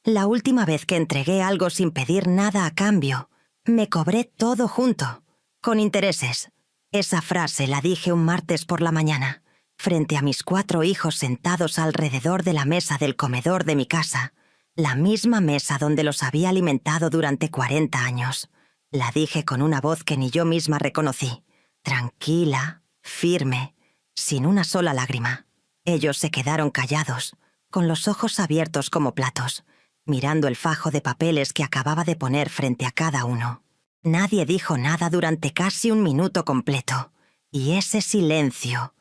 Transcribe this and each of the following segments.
La última vez que entregué algo sin pedir nada a cambio, me cobré todo junto, con intereses. Esa frase la dije un martes por la mañana, frente a mis 4 hijos sentados alrededor de la mesa del comedor de mi casa, la misma mesa donde los había alimentado durante 40 años. La dije con una voz que ni yo misma reconocí, tranquila, firme, sin una sola lágrima. Ellos se quedaron callados, con los ojos abiertos como platos, mirando el fajo de papeles que acababa de poner frente a cada uno. Nadie dijo nada durante casi un minuto completo, y ese silencio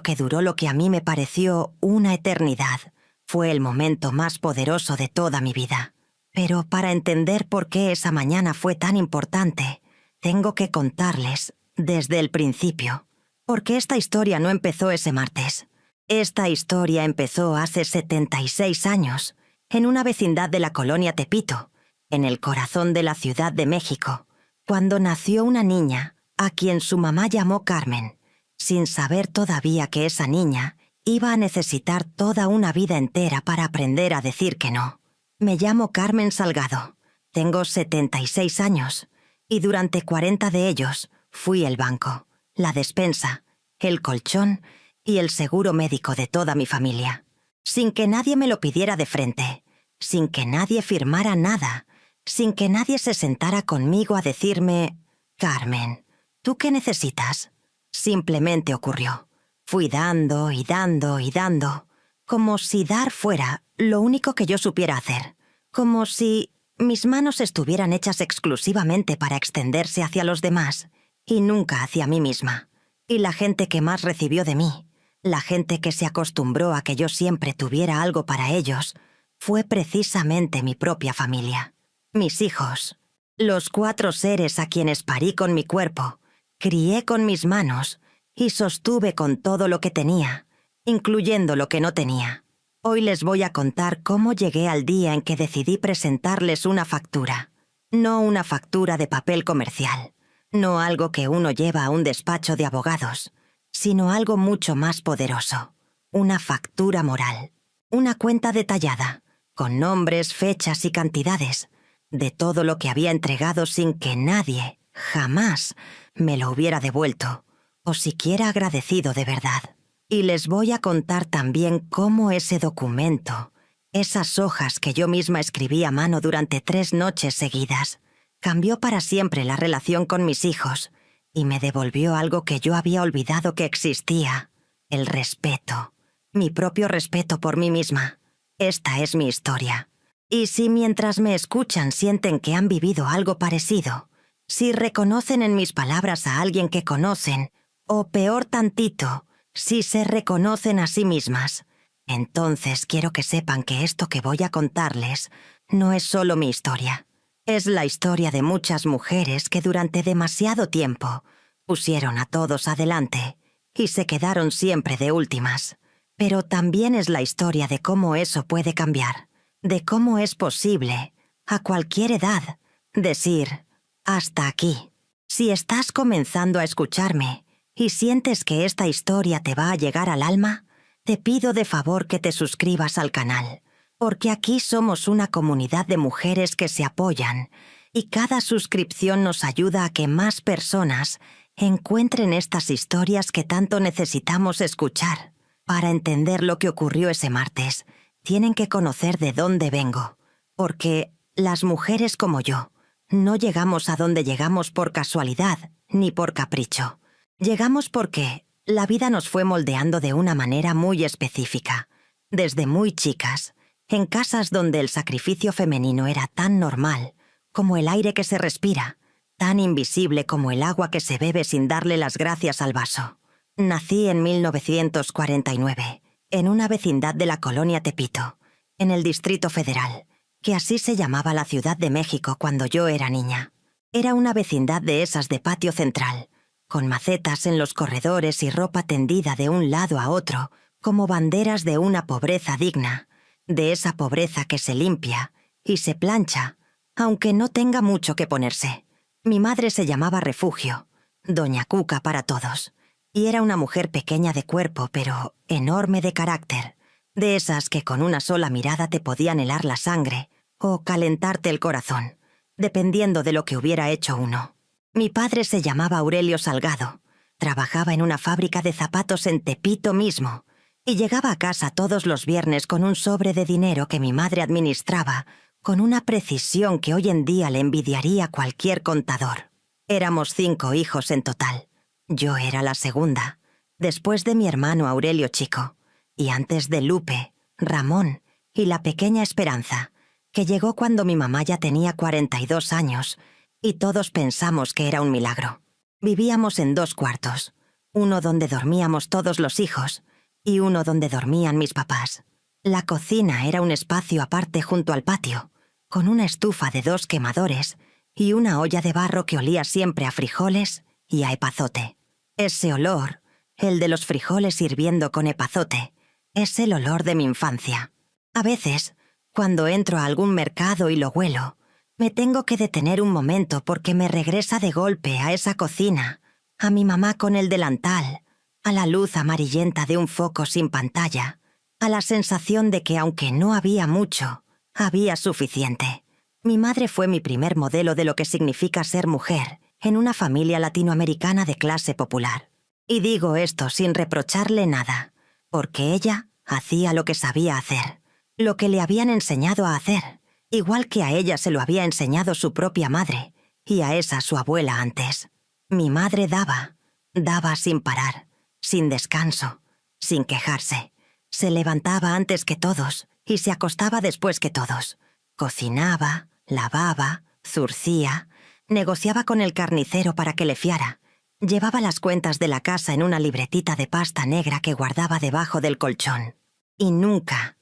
que duró lo que a mí me pareció una eternidad, fue el momento más poderoso de toda mi vida. Pero para entender por qué esa mañana fue tan importante, tengo que contarles desde el principio, porque esta historia no empezó ese martes. Esta historia empezó hace 76 años, en una vecindad de la colonia Tepito, en el corazón de la Ciudad de México, cuando nació una niña a quien su mamá llamó Carmen, sin saber todavía que esa niña iba a necesitar toda una vida entera para aprender a decir que no. Me llamo Carmen Salgado, tengo 76 años, y durante 40 de ellos fui el banco, la despensa, el colchón y el seguro médico de toda mi familia, sin que nadie me lo pidiera de frente, sin que nadie firmara nada, sin que nadie se sentara conmigo a decirme, Carmen, ¿tú qué necesitas? Simplemente ocurrió. Fui dando y dando y dando, como si dar fuera lo único que yo supiera hacer, como si mis manos estuvieran hechas exclusivamente para extenderse hacia los demás y nunca hacia mí misma. Y la gente que más recibió de mí, la gente que se acostumbró a que yo siempre tuviera algo para ellos, fue precisamente mi propia familia. Mis hijos, los 4 seres a quienes parí con mi cuerpo, crié con mis manos y sostuve con todo lo que tenía, incluyendo lo que no tenía. Hoy les voy a contar cómo llegué al día en que decidí presentarles una factura. No una factura de papel comercial, no algo que uno lleva a un despacho de abogados, sino algo mucho más poderoso, una factura moral, una cuenta detallada, con nombres, fechas y cantidades, de todo lo que había entregado sin que nadie, jamás, me lo hubiera devuelto, o siquiera agradecido de verdad. Y les voy a contar también cómo ese documento, esas hojas que yo misma escribí a mano durante 3 noches seguidas, cambió para siempre la relación con mis hijos y me devolvió algo que yo había olvidado que existía, el respeto, mi propio respeto por mí misma. Esta es mi historia. Y si mientras me escuchan sienten que han vivido algo parecido, si reconocen en mis palabras a alguien que conocen, o peor tantito, si se reconocen a sí mismas, entonces quiero que sepan que esto que voy a contarles no es solo mi historia. Es la historia de muchas mujeres que durante demasiado tiempo pusieron a todos adelante y se quedaron siempre de últimas. Pero también es la historia de cómo eso puede cambiar, de cómo es posible, a cualquier edad, decir, hasta aquí. Si estás comenzando a escucharme y sientes que esta historia te va a llegar al alma, te pido de favor que te suscribas al canal, porque aquí somos una comunidad de mujeres que se apoyan y cada suscripción nos ayuda a que más personas encuentren estas historias que tanto necesitamos escuchar. Para entender lo que ocurrió ese martes, tienen que conocer de dónde vengo, porque las mujeres como yo no llegamos a donde llegamos por casualidad ni por capricho. Llegamos porque la vida nos fue moldeando de una manera muy específica, desde muy chicas, en casas donde el sacrificio femenino era tan normal como el aire que se respira, tan invisible como el agua que se bebe sin darle las gracias al vaso. Nací en 1949, en una vecindad de la colonia Tepito, en el Distrito Federal, que así se llamaba la Ciudad de México cuando yo era niña. Era una vecindad de esas de patio central, con macetas en los corredores y ropa tendida de un lado a otro, como banderas de una pobreza digna, de esa pobreza que se limpia y se plancha, aunque no tenga mucho que ponerse. Mi madre se llamaba Refugio, Doña Cuca para todos, y era una mujer pequeña de cuerpo, pero enorme de carácter, de esas que con una sola mirada te podían helar la sangre o calentarte el corazón, dependiendo de lo que hubiera hecho uno. Mi padre se llamaba Aurelio Salgado, trabajaba en una fábrica de zapatos en Tepito mismo, y llegaba a casa todos los viernes con un sobre de dinero que mi madre administraba con una precisión que hoy en día le envidiaría cualquier contador. Éramos 5 hijos en total. Yo era la segunda, después de mi hermano Aurelio chico, y antes de Lupe, Ramón y la pequeña Esperanza, que llegó cuando mi mamá ya tenía 42 años, y todos pensamos que era un milagro. Vivíamos en 2 cuartos, uno donde dormíamos todos los hijos y uno donde dormían mis papás. La cocina era un espacio aparte junto al patio, con una estufa de 2 quemadores y una olla de barro que olía siempre a frijoles y a epazote. Ese olor, el de los frijoles hirviendo con epazote, es el olor de mi infancia. A veces, cuando entro a algún mercado y lo huelo, me tengo que detener un momento porque me regresa de golpe a esa cocina, a mi mamá con el delantal, a la luz amarillenta de un foco sin pantalla, a la sensación de que aunque no había mucho, había suficiente. Mi madre fue mi primer modelo de lo que significa ser mujer en una familia latinoamericana de clase popular. Y digo esto sin reprocharle nada, porque ella hacía lo que sabía hacer, lo que le habían enseñado a hacer, igual que a ella se lo había enseñado su propia madre, y a esa su abuela antes. Mi madre daba sin parar, sin descanso, sin quejarse. Se levantaba antes que todos y se acostaba después que todos. Cocinaba, lavaba, zurcía, negociaba con el carnicero para que le fiara. Llevaba las cuentas de la casa en una libretita de pasta negra que guardaba debajo del colchón. Y nunca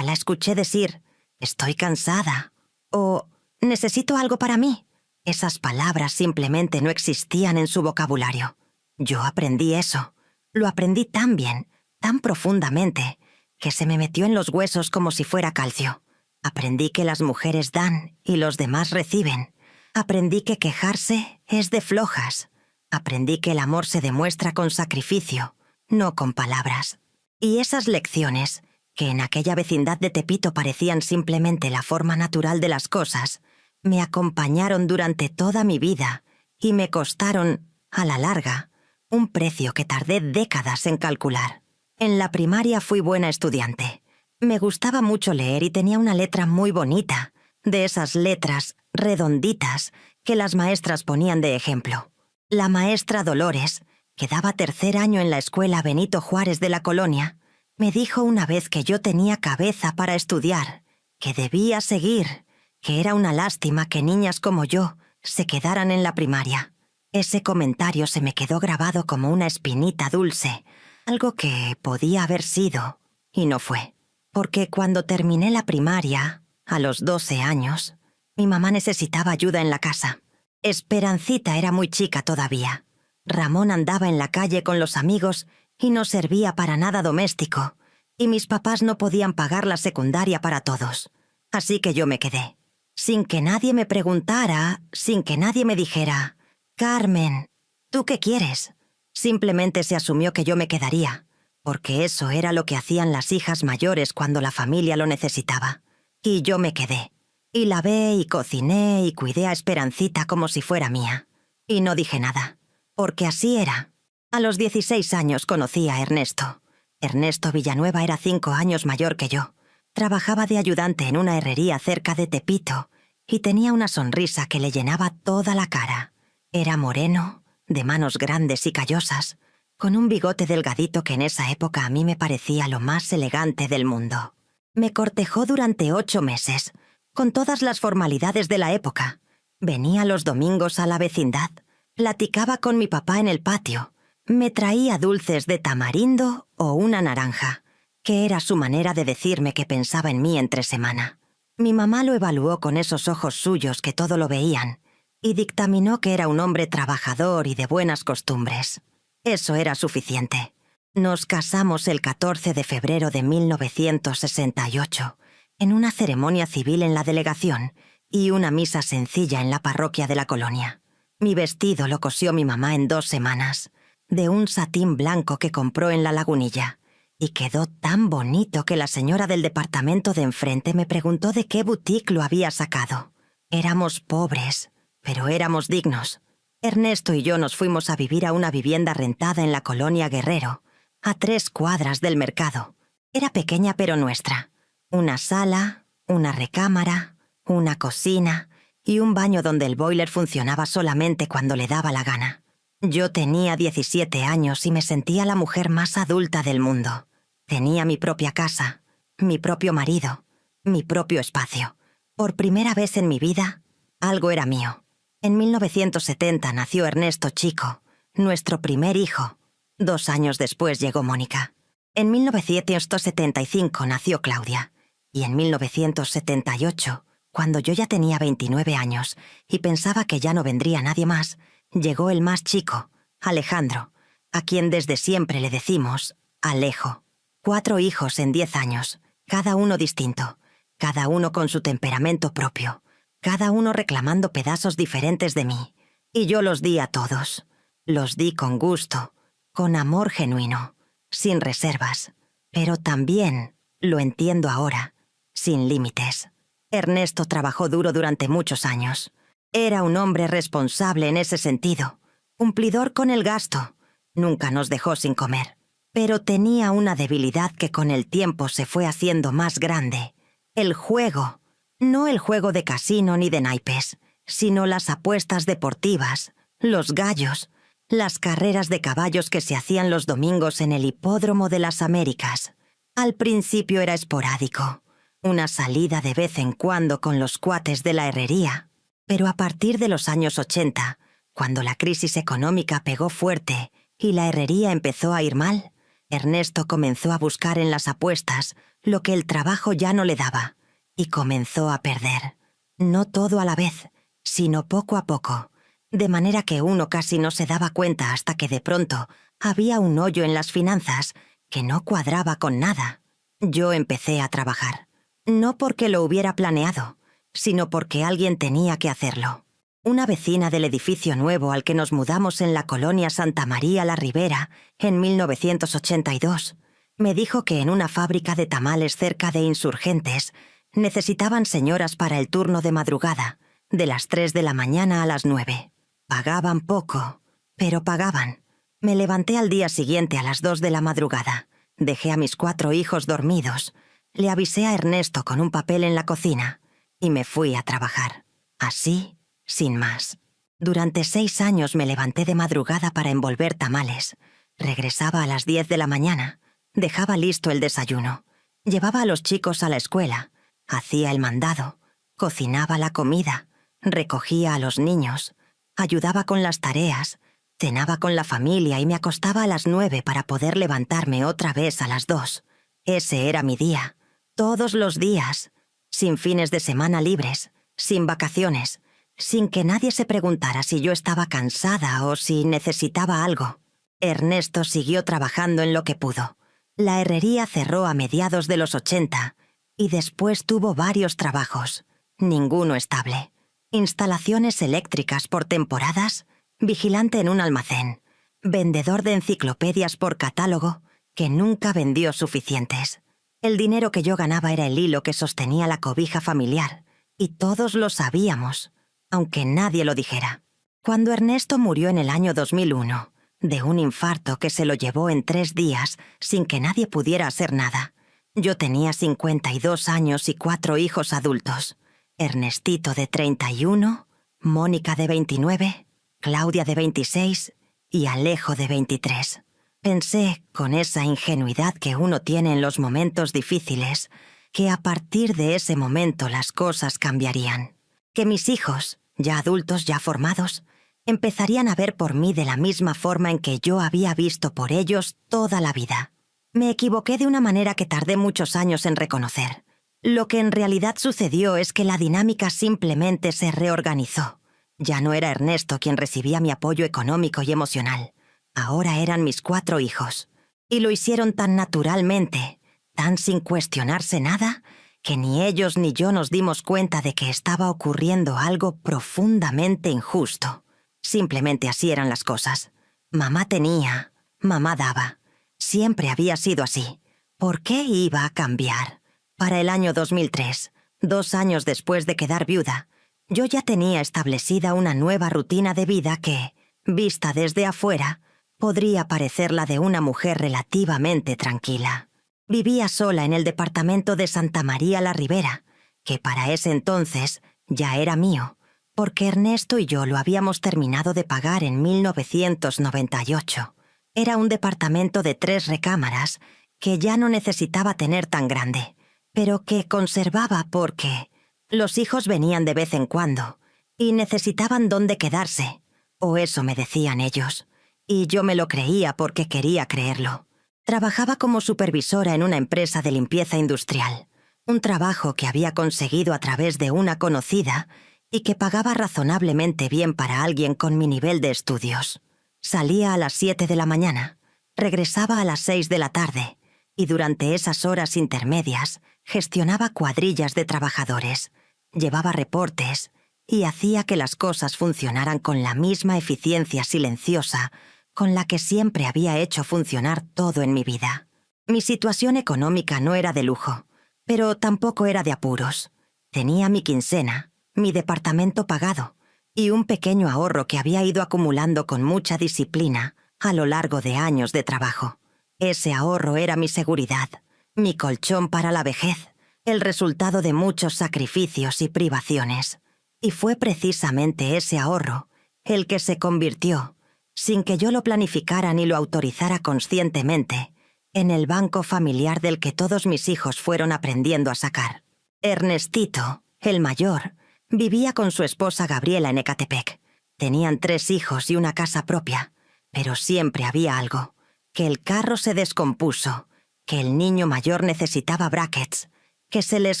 la escuché decir, «Estoy cansada» o «Necesito algo para mí». Esas palabras simplemente no existían en su vocabulario. Yo aprendí eso. Lo aprendí tan bien, tan profundamente, que se me metió en los huesos como si fuera calcio. Aprendí que las mujeres dan y los demás reciben. Aprendí que quejarse es de flojas. Aprendí que el amor se demuestra con sacrificio, no con palabras. Y esas lecciones, que en aquella vecindad de Tepito parecían simplemente la forma natural de las cosas, me acompañaron durante toda mi vida y me costaron, a la larga, un precio que tardé décadas en calcular. En la primaria fui buena estudiante. Me gustaba mucho leer y tenía una letra muy bonita, de esas letras redonditas que las maestras ponían de ejemplo. La maestra Dolores, que daba 3er año en la escuela Benito Juárez de la Colonia, me dijo una vez que yo tenía cabeza para estudiar, que debía seguir, que era una lástima que niñas como yo se quedaran en la primaria. Ese comentario se me quedó grabado como una espinita dulce, algo que podía haber sido, y no fue. Porque cuando terminé la primaria, a los 12 años, mi mamá necesitaba ayuda en la casa. Esperancita era muy chica todavía. Ramón andaba en la calle con los amigos y no servía para nada doméstico, y mis papás no podían pagar la secundaria para todos. Así que yo me quedé. Sin que nadie me preguntara, sin que nadie me dijera, «Carmen, ¿tú qué quieres?». Simplemente se asumió que yo me quedaría, porque eso era lo que hacían las hijas mayores cuando la familia lo necesitaba. Y yo me quedé. Y lavé y cociné y cuidé a Esperancita como si fuera mía. Y no dije nada, porque así era. A los 16 años conocí a Ernesto. Ernesto Villanueva era 5 años mayor que yo. Trabajaba de ayudante en una herrería cerca de Tepito y tenía una sonrisa que le llenaba toda la cara. Era moreno, de manos grandes y callosas, con un bigote delgadito que en esa época a mí me parecía lo más elegante del mundo. Me cortejó durante 8 meses, con todas las formalidades de la época. Venía los domingos a la vecindad, platicaba con mi papá en el patio, me traía dulces de tamarindo o una naranja, que era su manera de decirme que pensaba en mí entre semana. Mi mamá lo evaluó con esos ojos suyos que todo lo veían, y dictaminó que era un hombre trabajador y de buenas costumbres. Eso era suficiente. Nos casamos el 14 de febrero de 1968, en una ceremonia civil en la delegación y una misa sencilla en la parroquia de la colonia. Mi vestido lo cosió mi mamá en 2 semanas, de un satín blanco que compró en La Lagunilla, y quedó tan bonito que la señora del departamento de enfrente me preguntó de qué boutique lo había sacado. Éramos pobres, pero éramos dignos. Ernesto y yo nos fuimos a vivir a una vivienda rentada en la colonia Guerrero, a 3 cuadras del mercado. Era pequeña pero nuestra. Una sala, una recámara, una cocina y un baño donde el boiler funcionaba solamente cuando le daba la gana. Yo tenía 17 años y me sentía la mujer más adulta del mundo. Tenía mi propia casa, mi propio marido, mi propio espacio. Por primera vez en mi vida, algo era mío. En 1970 nació Ernesto Chico, nuestro primer hijo. 2 años después llegó Mónica. En 1975 nació Claudia. Y en 1978, cuando yo ya tenía 29 años y pensaba que ya no vendría nadie más, llegó el más chico, Alejandro, a quien desde siempre le decimos Alejo. 4 hijos en 10 años, cada uno distinto, cada uno con su temperamento propio, cada uno reclamando pedazos diferentes de mí. Y yo los di a todos. Los di con gusto, con amor genuino, sin reservas. Pero también, lo entiendo ahora, sin límites. Ernesto trabajó duro durante muchos años. Era un hombre responsable en ese sentido, cumplidor con el gasto. Nunca nos dejó sin comer. Pero tenía una debilidad que con el tiempo se fue haciendo más grande. El juego. No el juego de casino ni de naipes, sino las apuestas deportivas, los gallos, las carreras de caballos que se hacían los domingos en el Hipódromo de las Américas. Al principio era esporádico, una salida de vez en cuando con los cuates de la herrería. Pero a partir de los años 80, cuando la crisis económica pegó fuerte y la herrería empezó a ir mal, Ernesto comenzó a buscar en las apuestas lo que el trabajo ya no le daba, y comenzó a perder. No todo a la vez, sino poco a poco, de manera que uno casi no se daba cuenta hasta que de pronto había un hoyo en las finanzas que no cuadraba con nada. Yo empecé a trabajar, no porque lo hubiera planeado, sino porque alguien tenía que hacerlo. Una vecina del edificio nuevo al que nos mudamos en la colonia Santa María la Ribera, en 1982, me dijo que en una fábrica de tamales cerca de Insurgentes necesitaban señoras para el turno de madrugada, de las 3 de la mañana a las 9. Pagaban poco, pero pagaban. Me levanté al día siguiente a las 2 de la madrugada. Dejé a mis 4 hijos dormidos. Le avisé a Ernesto con un papel en la cocina y me fui a trabajar. Así, sin más. Durante 6 años me levanté de madrugada para envolver tamales. Regresaba a las 10 de la mañana. Dejaba listo el desayuno. Llevaba a los chicos a la escuela. Hacía el mandado. Cocinaba la comida. Recogía a los niños. Ayudaba con las tareas. Cenaba con la familia y me acostaba a las 9 para poder levantarme otra vez a las 2. Ese era mi día. Todos los días. Sin fines de semana libres. Sin vacaciones. Sin que nadie se preguntara si yo estaba cansada o si necesitaba algo. Ernesto siguió trabajando en lo que pudo. La herrería cerró a mediados de los 80 y después tuvo varios trabajos, ninguno estable. Instalaciones eléctricas por temporadas, vigilante en un almacén, vendedor de enciclopedias por catálogo, que nunca vendió suficientes. El dinero que yo ganaba era el hilo que sostenía la cobija familiar, y todos lo sabíamos, aunque nadie lo dijera. Cuando Ernesto murió en el año 2001, de un infarto que se lo llevó en 3 días sin que nadie pudiera hacer nada, yo tenía 52 años y 4 hijos adultos. Ernestito de 31, Mónica de 29, Claudia de 26 y Alejo de 23. Pensé, con esa ingenuidad que uno tiene en los momentos difíciles, que a partir de ese momento las cosas cambiarían. Que mis hijos, ya adultos, ya formados, empezarían a ver por mí de la misma forma en que yo había visto por ellos toda la vida. Me equivoqué de una manera que tardé muchos años en reconocer. Lo que en realidad sucedió es que la dinámica simplemente se reorganizó. Ya no era Ernesto quien recibía mi apoyo económico y emocional. Ahora eran mis 4 hijos. Y lo hicieron tan naturalmente, tan sin cuestionarse nada, que ni ellos ni yo nos dimos cuenta de que estaba ocurriendo algo profundamente injusto. Simplemente así eran las cosas. Mamá tenía, mamá daba. Siempre había sido así. ¿Por qué iba a cambiar? Para el año 2003, 2 años después de quedar viuda, yo ya tenía establecida una nueva rutina de vida que, vista desde afuera, podría parecer la de una mujer relativamente tranquila. Vivía sola en el departamento de Santa María la Ribera, que para ese entonces ya era mío, porque Ernesto y yo lo habíamos terminado de pagar en 1998. Era un departamento de 3 recámaras que ya no necesitaba tener tan grande, pero que conservaba porque los hijos venían de vez en cuando y necesitaban dónde quedarse, o eso me decían ellos, y yo me lo creía porque quería creerlo. Trabajaba como supervisora en una empresa de limpieza industrial, un trabajo que había conseguido a través de una conocida y que pagaba razonablemente bien para alguien con mi nivel de estudios. Salía a las 7 de la mañana, regresaba a las 6 de la tarde, y durante esas horas intermedias gestionaba cuadrillas de trabajadores, llevaba reportes y hacía que las cosas funcionaran con la misma eficiencia silenciosa con la que siempre había hecho funcionar todo en mi vida. Mi situación económica no era de lujo, pero tampoco era de apuros. Tenía mi quincena, mi departamento pagado y un pequeño ahorro que había ido acumulando con mucha disciplina a lo largo de años de trabajo. Ese ahorro era mi seguridad, mi colchón para la vejez, el resultado de muchos sacrificios y privaciones. Y fue precisamente ese ahorro el que se convirtió, sin que yo lo planificara ni lo autorizara conscientemente, en el banco familiar del que todos mis hijos fueron aprendiendo a sacar. Ernestito, el mayor, vivía con su esposa Gabriela en Ecatepec. Tenían 3 hijos y una casa propia, pero siempre había algo: que el carro se descompuso, que el niño mayor necesitaba brackets, que se les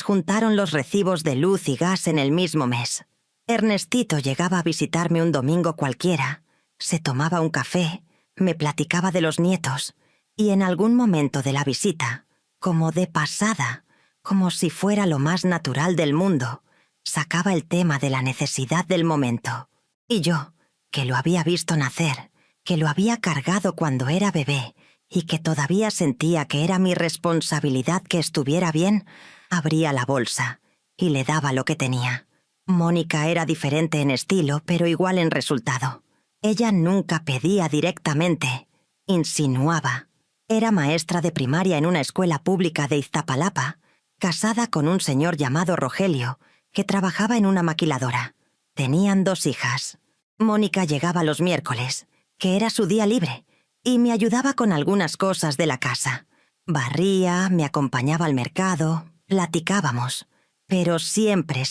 juntaron los recibos de luz y gas en el mismo mes. Ernestito llegaba a visitarme un domingo cualquiera, se tomaba un café, me platicaba de los nietos, y en algún momento de la visita, como de pasada, como si fuera lo más natural del mundo, sacaba el tema de la necesidad del momento. Y yo, que lo había visto nacer, que lo había cargado cuando era bebé y que todavía sentía que era mi responsabilidad que estuviera bien, abría la bolsa y le daba lo que tenía. Mónica era diferente en estilo, pero igual en resultado. Ella nunca pedía directamente, insinuaba. Era maestra de primaria en una escuela pública de Iztapalapa, casada con un señor llamado Rogelio, que trabajaba en una maquiladora. Tenían 2 hijas. Mónica llegaba los miércoles, que era su día libre, y me ayudaba con algunas cosas de la casa. Barría, me acompañaba al mercado, platicábamos. Pero siempre,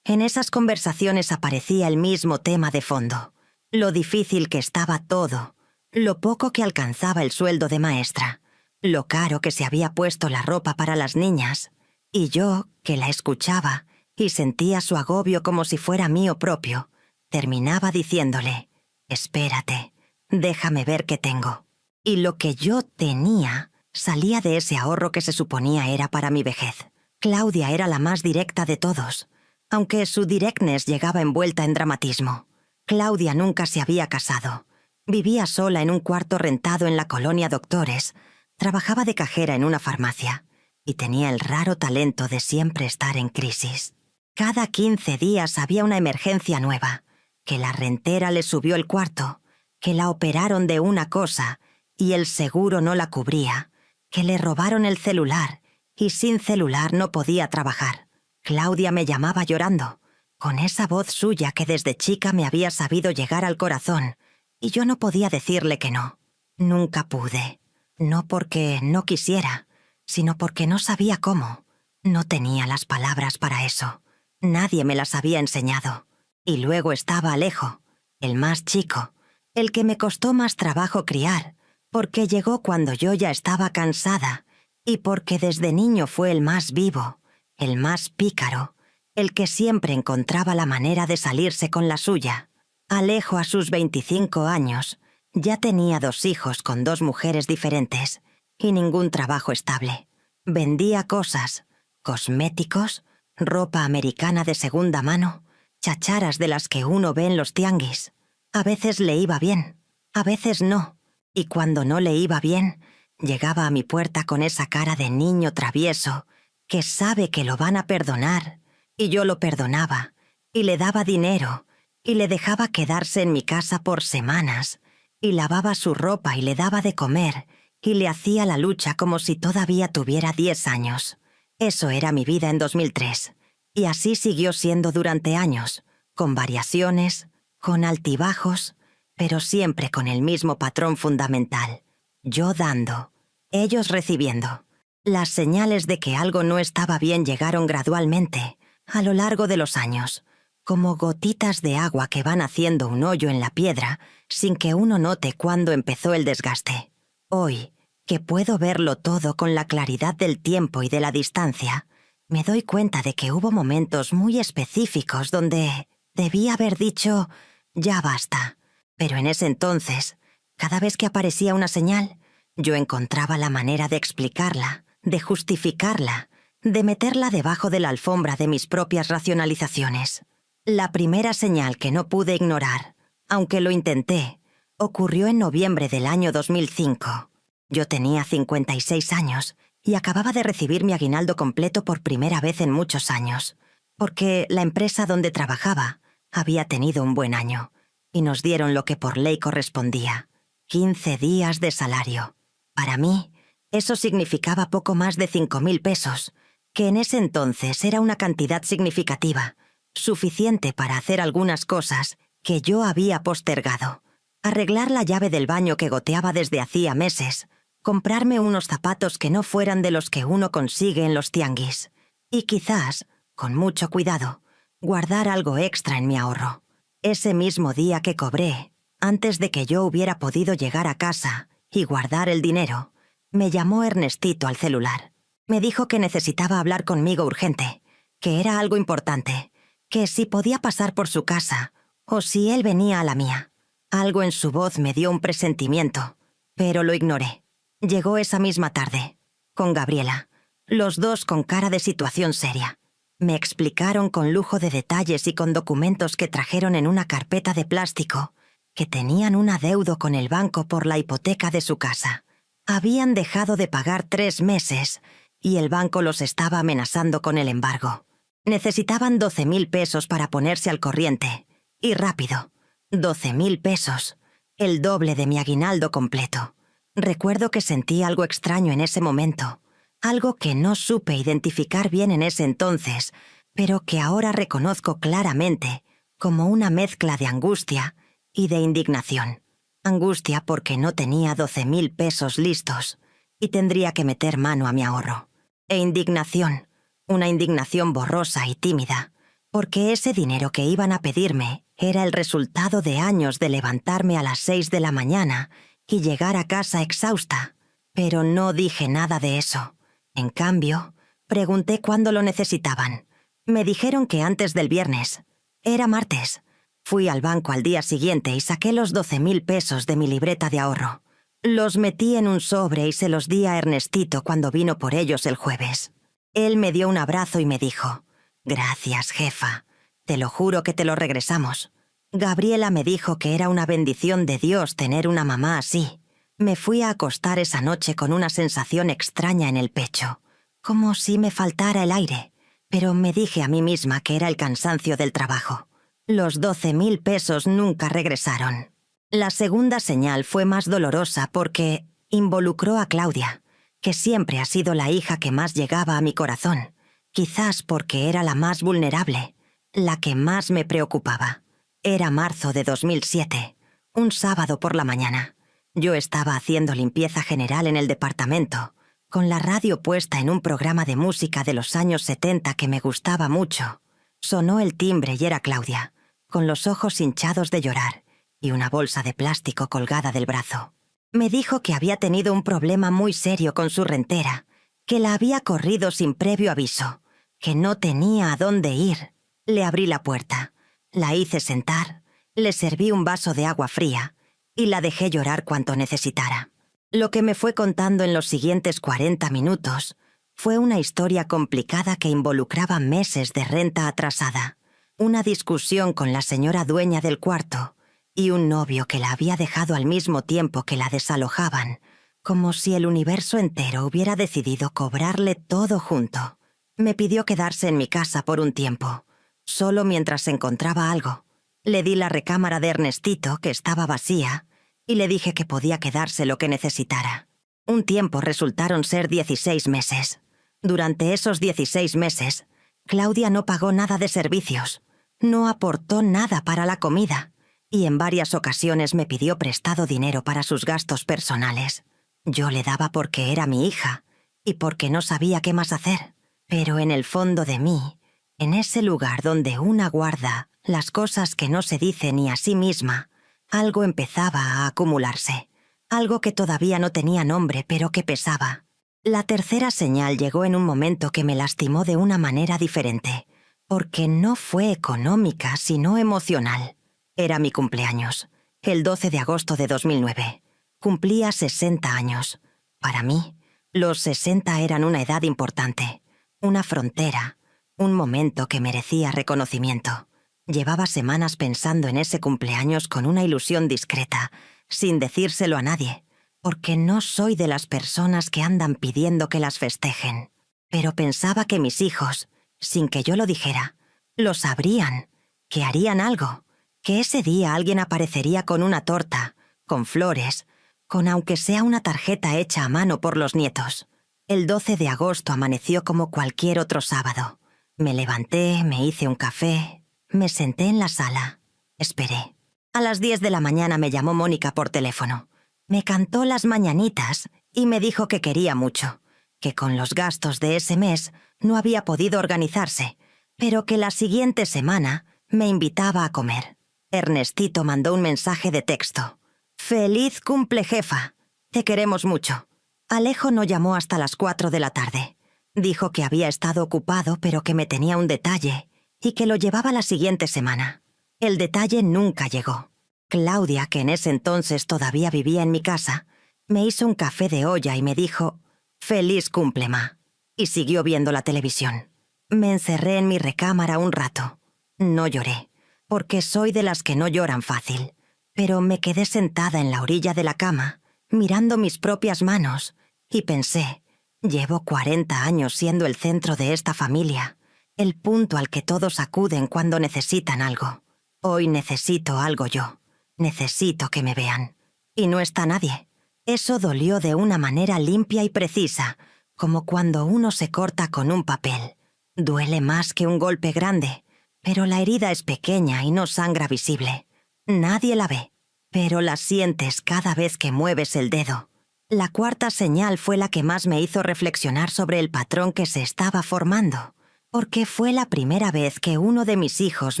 en esas conversaciones aparecía el mismo tema de fondo: lo difícil que estaba todo, lo poco que alcanzaba el sueldo de maestra, lo caro que se había puesto la ropa para las niñas, y yo, que la escuchaba y sentía su agobio como si fuera mío propio, terminaba diciéndole: espérate, déjame ver qué tengo. Y lo que yo tenía salía de ese ahorro que se suponía era para mi vejez. Claudia era la más directa de todos, aunque su directness llegaba envuelta en dramatismo. Claudia nunca se había casado. Vivía sola en un cuarto rentado en la colonia Doctores, trabajaba de cajera en una farmacia y tenía el raro talento de siempre estar en crisis. Cada 15 días había una emergencia nueva, que la rentera le subió el cuarto, que la operaron de una cosa y el seguro no la cubría, que le robaron el celular y sin celular no podía trabajar. Claudia me llamaba llorando, con esa voz suya que desde chica me había sabido llegar al corazón, y yo no podía decirle que no. Nunca pude. No porque no quisiera, sino porque no sabía cómo. No tenía las palabras para eso. Nadie me las había enseñado. Y luego estaba Alejo, el más chico, el que me costó más trabajo criar, porque llegó cuando yo ya estaba cansada, y porque desde niño fue el más vivo, el más pícaro, el que siempre encontraba la manera de salirse con la suya. Alejo, a sus 25 años, ya tenía 2 hijos con 2 mujeres diferentes y ningún trabajo estable. Vendía cosas, cosméticos, ropa americana de segunda mano, chacharas de las que uno ve en los tianguis. A veces le iba bien, a veces no, y cuando no le iba bien, Llegaba a mi puerta con esa cara de niño travieso que sabe que lo van a perdonar, y yo lo perdonaba, y le daba dinero, y le dejaba quedarse en mi casa por semanas, y lavaba su ropa y le daba de comer, y le hacía la lucha como si todavía tuviera 10 años. Eso era mi vida en 2003, y así siguió siendo durante años, con variaciones, con altibajos, pero siempre con el mismo patrón fundamental. Yo dando, ellos recibiendo. Las señales de que algo no estaba bien llegaron gradualmente, a lo largo de los años, como gotitas de agua que van haciendo un hoyo en la piedra sin que uno note cuándo empezó el desgaste. Hoy, que puedo verlo todo con la claridad del tiempo y de la distancia, me doy cuenta de que hubo momentos muy específicos donde debí haber dicho «ya basta», pero en ese entonces, cada vez que aparecía una señal, yo encontraba la manera de explicarla, de justificarla, de meterla debajo de la alfombra de mis propias racionalizaciones. La primera señal que no pude ignorar, aunque lo intenté, ocurrió en noviembre del año 2005. Yo tenía 56 años y acababa de recibir mi aguinaldo completo por primera vez en muchos años, porque la empresa donde trabajaba había tenido un buen año, y nos dieron lo que por ley correspondía, 15 días de salario. Para mí, eso significaba poco más de 5.000 pesos, que en ese entonces era una cantidad significativa, suficiente para hacer algunas cosas que yo había postergado. Arreglar la llave del baño que goteaba desde hacía meses, comprarme unos zapatos que no fueran de los que uno consigue en los tianguis, y quizás, con mucho cuidado, guardar algo extra en mi ahorro. Ese mismo día que cobré, antes de que yo hubiera podido llegar a casa y guardar el dinero, me llamó Ernestito al celular. Me dijo que necesitaba hablar conmigo urgente, que era algo importante, que si podía pasar por su casa o si él venía a la mía. Algo en su voz me dio un presentimiento, pero lo ignoré. Llegó esa misma tarde, con Gabriela, los dos con cara de situación seria. Me explicaron con lujo de detalles y con documentos que trajeron en una carpeta de plástico que tenían un adeudo con el banco por la hipoteca de su casa. Habían dejado de pagar 3 meses y el banco los estaba amenazando con el embargo. Necesitaban 12.000 pesos para ponerse al corriente, y rápido. 12.000 pesos, el doble de mi aguinaldo completo. Recuerdo que sentí algo extraño en ese momento, algo que no supe identificar bien en ese entonces, pero que ahora reconozco claramente como una mezcla de angustia y de indignación. Angustia porque no tenía 12.000 pesos listos y tendría que meter mano a mi ahorro. E indignación, una indignación borrosa y tímida, porque ese dinero que iban a pedirme era el resultado de años de levantarme a las 6 de la mañana y llegar a casa exhausta. Pero no dije nada de eso. En cambio, pregunté cuándo lo necesitaban. Me dijeron que antes del viernes. Era martes. Fui al banco al día siguiente y saqué los 12.000 pesos de mi libreta de ahorro. Los metí en un sobre y se los di a Ernestito cuando vino por ellos el jueves. Él me dio un abrazo y me dijo: «Gracias, jefa. Te lo juro que te lo regresamos». Gabriela me dijo que era una bendición de Dios tener una mamá así. Me fui a acostar esa noche con una sensación extraña en el pecho, como si me faltara el aire, pero me dije a mí misma que era el cansancio del trabajo. Los 12.000 pesos nunca regresaron. La segunda señal fue más dolorosa porque involucró a Claudia, que siempre ha sido la hija que más llegaba a mi corazón, quizás porque era la más vulnerable, la que más me preocupaba. Era marzo de 2007, un sábado por la mañana. Yo estaba haciendo limpieza general en el departamento, con la radio puesta en un programa de música de los años 70 que me gustaba mucho. Sonó el timbre y era Claudia, con los ojos hinchados de llorar y una bolsa de plástico colgada del brazo. Me dijo que había tenido un problema muy serio con su rentera, que la había corrido sin previo aviso, que no tenía a dónde ir. Le abrí la puerta, la hice sentar, le serví un vaso de agua fría y la dejé llorar cuanto necesitara. Lo que me fue contando en los siguientes 40 minutos fue una historia complicada que involucraba meses de renta atrasada, una discusión con la señora dueña del cuarto y un novio que la había dejado al mismo tiempo que la desalojaban, como si el universo entero hubiera decidido cobrarle todo junto. Me pidió quedarse en mi casa por un tiempo, solo mientras encontraba algo. Le di la recámara de Ernestito, que estaba vacía, y le dije que podía quedarse lo que necesitara. Un tiempo resultaron ser 16 meses. Durante esos 16 meses, Claudia no pagó nada de servicios, no aportó nada para la comida, y en varias ocasiones me pidió prestado dinero para sus gastos personales. Yo le daba porque era mi hija, y porque no sabía qué más hacer. Pero en el fondo de mí, en ese lugar donde una guarda las cosas que no se dice ni a sí misma, algo empezaba a acumularse. Algo que todavía no tenía nombre, pero que pesaba. La tercera señal llegó en un momento que me lastimó de una manera diferente, porque no fue económica, sino emocional. Era mi cumpleaños, el 12 de agosto de 2009. Cumplía 60 años. Para mí, los 60 eran una edad importante, una frontera, un momento que merecía reconocimiento. Llevaba semanas pensando en ese cumpleaños con una ilusión discreta, sin decírselo a nadie, porque no soy de las personas que andan pidiendo que las festejen. Pero pensaba que mis hijos, sin que yo lo dijera, lo sabrían, que harían algo, que ese día alguien aparecería con una torta, con flores, con aunque sea una tarjeta hecha a mano por los nietos. El 12 de agosto amaneció como cualquier otro sábado. Me levanté, me hice un café, me senté en la sala. Esperé. A las 10 de la mañana me llamó Mónica por teléfono. Me cantó las mañanitas y me dijo que quería mucho, que con los gastos de ese mes no había podido organizarse, pero que la siguiente semana me invitaba a comer. Ernestito mandó un mensaje de texto. «Feliz cumple, jefa. Te queremos mucho». Alejo no llamó hasta las 4 de la tarde. Dijo que había estado ocupado, pero que me tenía un detalle y que lo llevaba la siguiente semana. El detalle nunca llegó. Claudia, que en ese entonces todavía vivía en mi casa, me hizo un café de olla y me dijo «Feliz cumple, ma», y siguió viendo la televisión. Me encerré en mi recámara un rato. No lloré, porque soy de las que no lloran fácil, pero me quedé sentada en la orilla de la cama, mirando mis propias manos, y pensé, llevo 40 años siendo el centro de esta familia, el punto al que todos acuden cuando necesitan algo. Hoy necesito algo yo. Necesito que me vean. Y no está nadie. Eso dolió de una manera limpia y precisa, como cuando uno se corta con un papel. Duele más que un golpe grande, pero la herida es pequeña y no sangra visible. Nadie la ve, pero la sientes cada vez que mueves el dedo. La cuarta señal fue la que más me hizo reflexionar sobre el patrón que se estaba formando, porque fue la primera vez que uno de mis hijos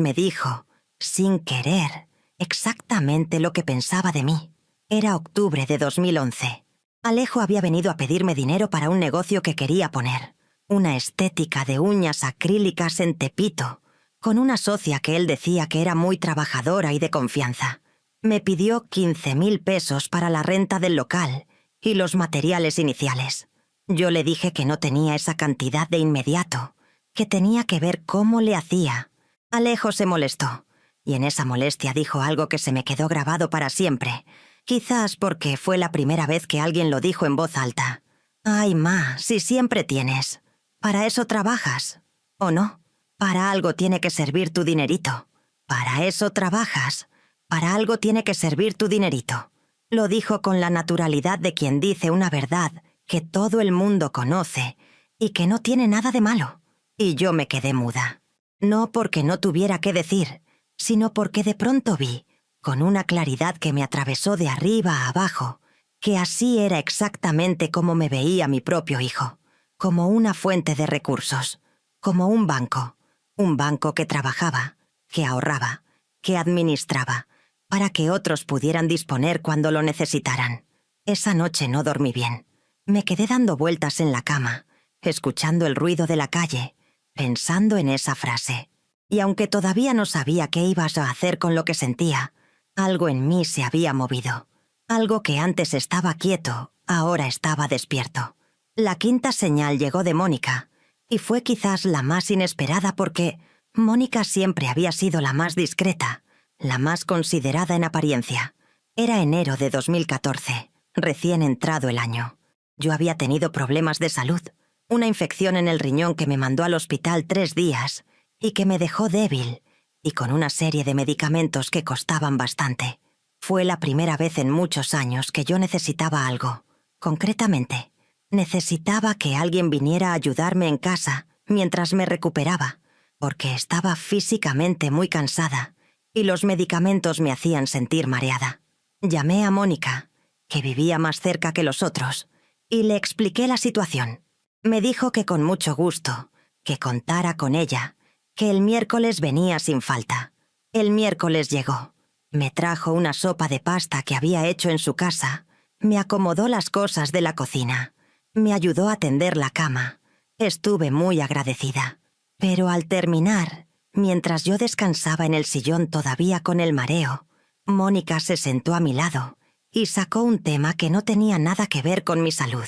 me dijo, sin querer, exactamente lo que pensaba de mí. Era octubre de 2011. Alejo había venido a pedirme dinero para un negocio que quería poner. Una estética de uñas acrílicas en Tepito, con una socia que él decía que era muy trabajadora y de confianza. Me pidió 15.000 pesos para la renta del local y los materiales iniciales. Yo le dije que no tenía esa cantidad de inmediato, que tenía que ver cómo le hacía. Alejo se molestó, y en esa molestia dijo algo que se me quedó grabado para siempre, quizás porque fue la primera vez que alguien lo dijo en voz alta. «Ay, ma, si siempre tienes. Para eso trabajas, ¿o no? Para algo tiene que servir tu dinerito. Para eso trabajas. Para algo tiene que servir tu dinerito». Lo dijo con la naturalidad de quien dice una verdad que todo el mundo conoce y que no tiene nada de malo. Y yo me quedé muda. No porque no tuviera qué decir, sino porque de pronto vi, con una claridad que me atravesó de arriba a abajo, que así era exactamente como me veía mi propio hijo, como una fuente de recursos, como un banco que trabajaba, que ahorraba, que administraba, para que otros pudieran disponer cuando lo necesitaran. Esa noche no dormí bien. Me quedé dando vueltas en la cama, escuchando el ruido de la calle, pensando en esa frase. Y aunque todavía no sabía qué ibas a hacer con lo que sentía, algo en mí se había movido. Algo que antes estaba quieto, ahora estaba despierto. La quinta señal llegó de Mónica, y fue quizás la más inesperada porque Mónica siempre había sido la más discreta, la más considerada en apariencia. Era enero de 2014. recién entrado el año. Yo había tenido problemas de salud, una infección en el riñón que me mandó al hospital 3 días y que me dejó débil y con una serie de medicamentos que costaban bastante. Fue la primera vez en muchos años que yo necesitaba algo. Concretamente, necesitaba que alguien viniera a ayudarme en casa mientras me recuperaba, porque estaba físicamente muy cansada y los medicamentos me hacían sentir mareada. Llamé a Mónica, que vivía más cerca que los otros, y le expliqué la situación. Me dijo que con mucho gusto, que contara con ella, que el miércoles venía sin falta. El miércoles llegó. Me trajo una sopa de pasta que había hecho en su casa, me acomodó las cosas de la cocina, me ayudó a tender la cama. Estuve muy agradecida. Pero al terminar, mientras yo descansaba en el sillón todavía con el mareo, Mónica se sentó a mi lado y sacó un tema que no tenía nada que ver con mi salud: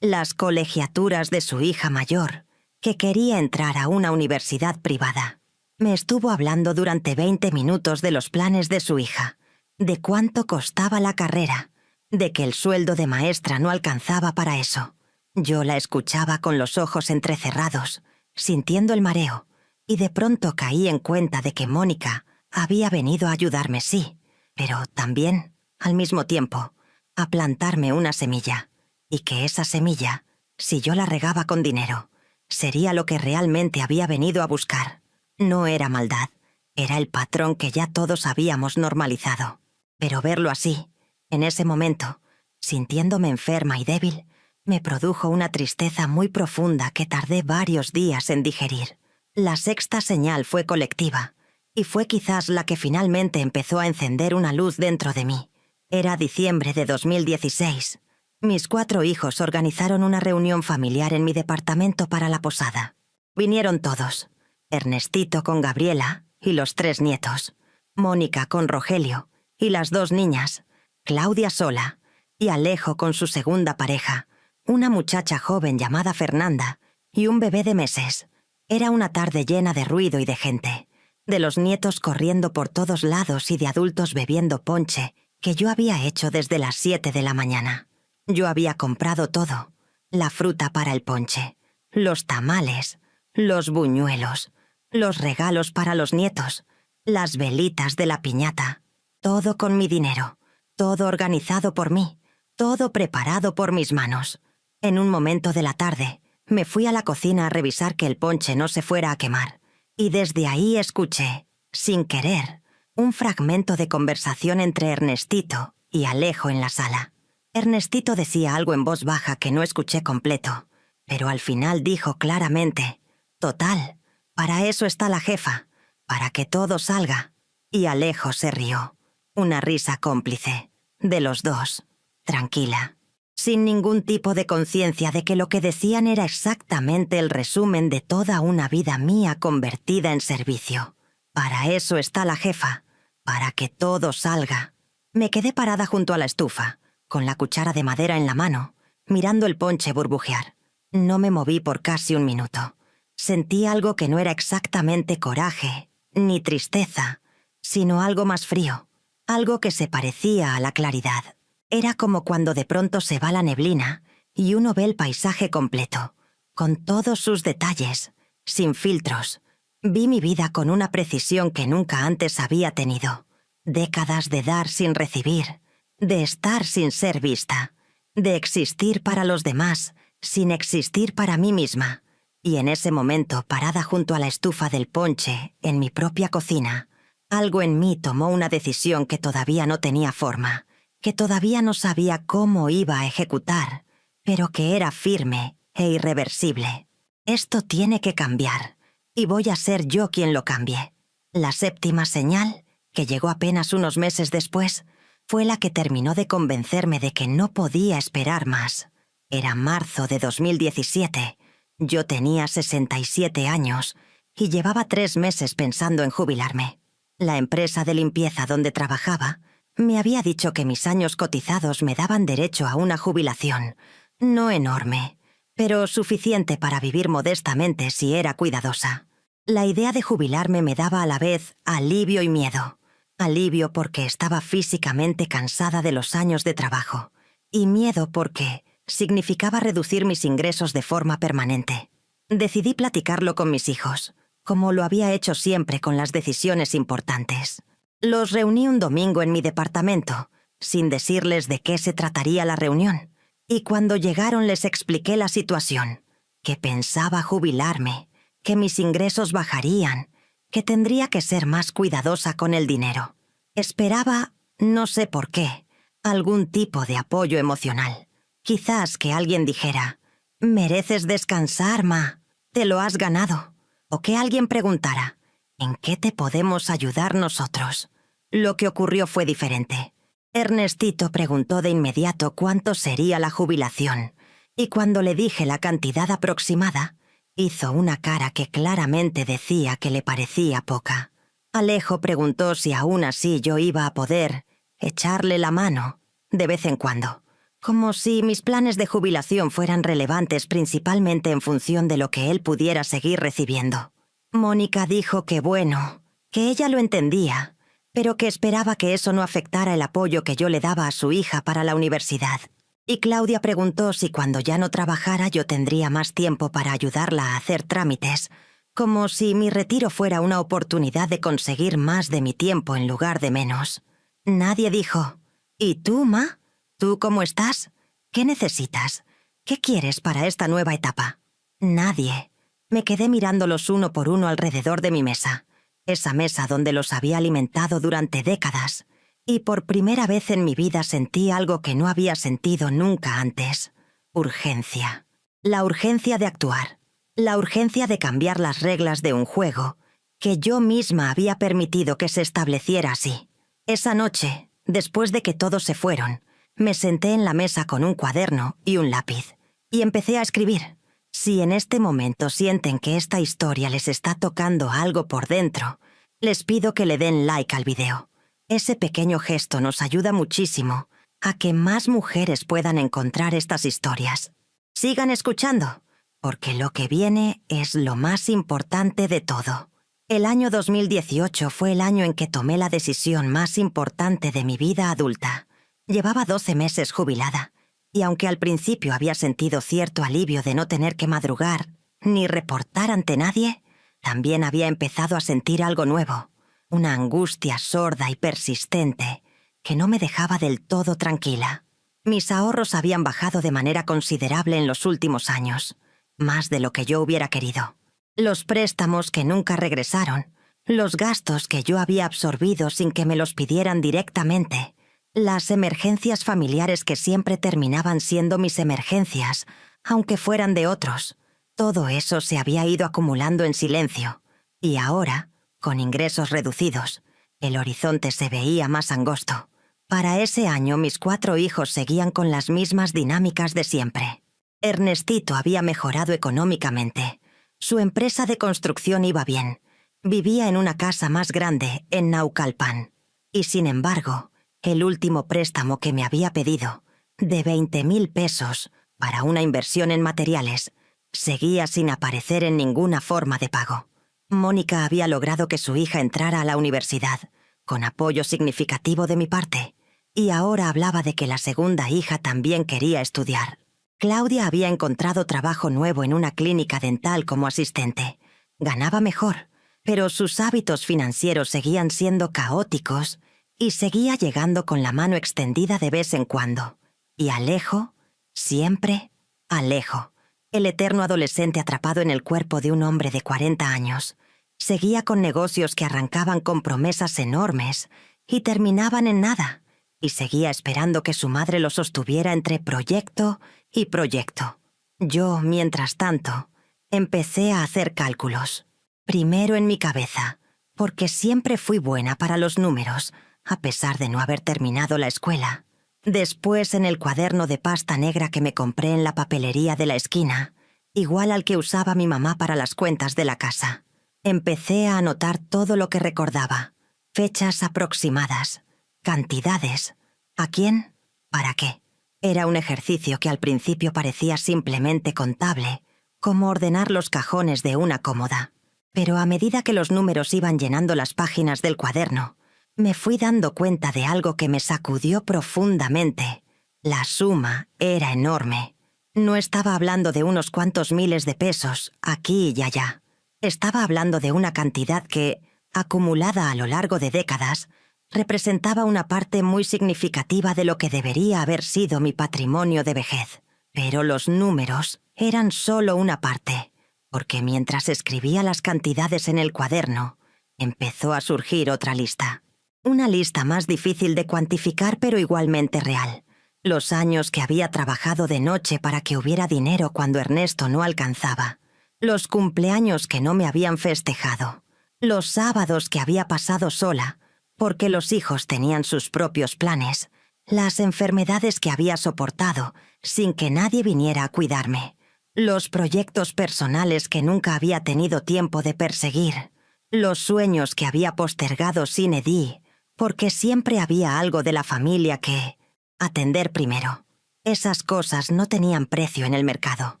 las colegiaturas de su hija mayor, que quería entrar a una universidad privada. Me estuvo hablando durante 20 minutos de los planes de su hija, de cuánto costaba la carrera, de que el sueldo de maestra no alcanzaba para eso. Yo la escuchaba con los ojos entrecerrados, sintiendo el mareo, y de pronto caí en cuenta de que Mónica había venido a ayudarme, sí, pero también, al mismo tiempo, a plantarme una semilla, y que esa semilla, si yo la regaba con dinero, sería lo que realmente había venido a buscar. No era maldad, era el patrón que ya todos habíamos normalizado. Pero verlo así, en ese momento, sintiéndome enferma y débil, me produjo una tristeza muy profunda que tardé varios días en digerir. La sexta señal fue colectiva, y fue quizás la que finalmente empezó a encender una luz dentro de mí. Era diciembre de 2016. Mis 4 hijos organizaron una reunión familiar en mi departamento para la posada. Vinieron todos: Ernestito con Gabriela y los 3 nietos, Mónica con Rogelio y las 2 niñas, Claudia sola y Alejo con su segunda pareja, una muchacha joven llamada Fernanda y un bebé de meses. Era una tarde llena de ruido y de gente, de los nietos corriendo por todos lados y de adultos bebiendo ponche que yo había hecho desde las 7 de la mañana. Yo había comprado todo: la fruta para el ponche, los tamales, los buñuelos, los regalos para los nietos, las velitas de la piñata, todo con mi dinero, todo organizado por mí, todo preparado por mis manos. En un momento de la tarde, me fui a la cocina a revisar que el ponche no se fuera a quemar, y desde ahí escuché, sin querer, un fragmento de conversación entre Ernestito y Alejo en la sala. Ernestito decía algo en voz baja que no escuché completo, pero al final dijo claramente: «Total, para eso está la jefa, para que todo salga». Y Alejo se rió, una risa cómplice, de los dos, tranquila, sin ningún tipo de conciencia de que lo que decían era exactamente el resumen de toda una vida mía convertida en servicio. Para eso está la jefa, para que todo salga. Me quedé parada junto a la estufa, con la cuchara de madera en la mano, mirando el ponche burbujear. No me moví por casi un minuto. Sentí algo que no era exactamente coraje, ni tristeza, sino algo más frío, algo que se parecía a la claridad. Era como cuando de pronto se va la neblina y uno ve el paisaje completo, con todos sus detalles, sin filtros. Vi mi vida con una precisión que nunca antes había tenido. Décadas de dar sin recibir, de estar sin ser vista, de existir para los demás sin existir para mí misma. Y en ese momento, parada junto a la estufa del ponche, en mi propia cocina, algo en mí tomó una decisión que todavía no tenía forma, que todavía no sabía cómo iba a ejecutar, pero que era firme e irreversible. Esto tiene que cambiar, y voy a ser yo quien lo cambie. La séptima señal, que llegó apenas unos meses después, fue la que terminó de convencerme de que no podía esperar más. Era marzo de 2017. Yo tenía 67 años y llevaba 3 meses pensando en jubilarme. La empresa de limpieza donde trabajaba me había dicho que mis años cotizados me daban derecho a una jubilación, no enorme, pero suficiente para vivir modestamente si era cuidadosa. La idea de jubilarme me daba a la vez alivio y miedo. Alivio porque estaba físicamente cansada de los años de trabajo, y miedo porque significaba reducir mis ingresos de forma permanente. Decidí platicarlo con mis hijos, como lo había hecho siempre con las decisiones importantes. Los reuní un domingo en mi departamento, sin decirles de qué se trataría la reunión, y cuando llegaron les expliqué la situación, que pensaba jubilarme, que mis ingresos bajarían, que tendría que ser más cuidadosa con el dinero. Esperaba, no sé por qué, algún tipo de apoyo emocional. Quizás que alguien dijera, «Mereces descansar, ma, te lo has ganado». O que alguien preguntara, «¿En qué te podemos ayudar nosotros?». Lo que ocurrió fue diferente. Ernestito preguntó de inmediato cuánto sería la jubilación, y cuando le dije la cantidad aproximada, hizo una cara que claramente decía que le parecía poca. Alejo preguntó si aún así yo iba a poder echarle la mano de vez en cuando, como si mis planes de jubilación fueran relevantes principalmente en función de lo que él pudiera seguir recibiendo. Mónica dijo que bueno, que ella lo entendía, pero que esperaba que eso no afectara el apoyo que yo le daba a su hija para la universidad. Y Claudia preguntó si cuando ya no trabajara yo tendría más tiempo para ayudarla a hacer trámites, como si mi retiro fuera una oportunidad de conseguir más de mi tiempo en lugar de menos. Nadie dijo, «¿Y tú, ma? ¿Tú cómo estás? ¿Qué necesitas? ¿Qué quieres para esta nueva etapa?». Nadie. Me quedé mirándolos uno por uno alrededor de mi mesa, esa mesa donde los había alimentado durante décadas, y por primera vez en mi vida sentí algo que no había sentido nunca antes. Urgencia. La urgencia de actuar. La urgencia de cambiar las reglas de un juego que yo misma había permitido que se estableciera así. Esa noche, después de que todos se fueron, me senté en la mesa con un cuaderno y un lápiz, y empecé a escribir. Si en este momento sienten que esta historia les está tocando algo por dentro, les pido que le den like al video. Ese pequeño gesto nos ayuda muchísimo a que más mujeres puedan encontrar estas historias. Sigan escuchando, porque lo que viene es lo más importante de todo. El año 2018 fue el año en que tomé la decisión más importante de mi vida adulta. Llevaba 12 meses jubilada, y aunque al principio había sentido cierto alivio de no tener que madrugar ni reportar ante nadie, también había empezado a sentir algo nuevo, una angustia sorda y persistente que no me dejaba del todo tranquila. Mis ahorros habían bajado de manera considerable en los últimos años, más de lo que yo hubiera querido. Los préstamos que nunca regresaron, los gastos que yo había absorbido sin que me los pidieran directamente, las emergencias familiares que siempre terminaban siendo mis emergencias, aunque fueran de otros. Todo eso se había ido acumulando en silencio, y ahora, con ingresos reducidos, el horizonte se veía más angosto. Para ese año mis 4 hijos seguían con las mismas dinámicas de siempre. Ernestito había mejorado económicamente. Su empresa de construcción iba bien. Vivía en una casa más grande en Naucalpan. Y sin embargo, el último préstamo que me había pedido, de 20,000 pesos para una inversión en materiales, seguía sin aparecer en ninguna forma de pago. Mónica había logrado que su hija entrara a la universidad, con apoyo significativo de mi parte, y ahora hablaba de que la segunda hija también quería estudiar. Claudia había encontrado trabajo nuevo en una clínica dental como asistente. Ganaba mejor, pero sus hábitos financieros seguían siendo caóticos y seguía llegando con la mano extendida de vez en cuando. Y Alejo, siempre Alejo, el eterno adolescente atrapado en el cuerpo de un hombre de 40 años, seguía con negocios que arrancaban con promesas enormes y terminaban en nada, y seguía esperando que su madre lo sostuviera entre proyecto y proyecto. Yo, mientras tanto, empecé a hacer cálculos. Primero en mi cabeza, porque siempre fui buena para los números, a pesar de no haber terminado la escuela. Después en el cuaderno de pasta negra que me compré en la papelería de la esquina, igual al que usaba mi mamá para las cuentas de la casa. Empecé a anotar todo lo que recordaba, fechas aproximadas, cantidades, ¿a quién? ¿Para qué? Era un ejercicio que al principio parecía simplemente contable, como ordenar los cajones de una cómoda. Pero a medida que los números iban llenando las páginas del cuaderno, me fui dando cuenta de algo que me sacudió profundamente. La suma era enorme. No estaba hablando de unos cuantos miles de pesos, aquí y allá. Estaba hablando de una cantidad que, acumulada a lo largo de décadas, representaba una parte muy significativa de lo que debería haber sido mi patrimonio de vejez. Pero los números eran solo una parte, porque mientras escribía las cantidades en el cuaderno, empezó a surgir otra lista. Una lista más difícil de cuantificar pero igualmente real. Los años que había trabajado de noche para que hubiera dinero cuando Ernesto no alcanzaba. Los cumpleaños que no me habían festejado. Los sábados que había pasado sola, porque los hijos tenían sus propios planes. Las enfermedades que había soportado sin que nadie viniera a cuidarme. Los proyectos personales que nunca había tenido tiempo de perseguir. Los sueños que había postergado sin edí, porque siempre había algo de la familia que atender primero. Esas cosas no tenían precio en el mercado,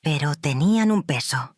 pero tenían un peso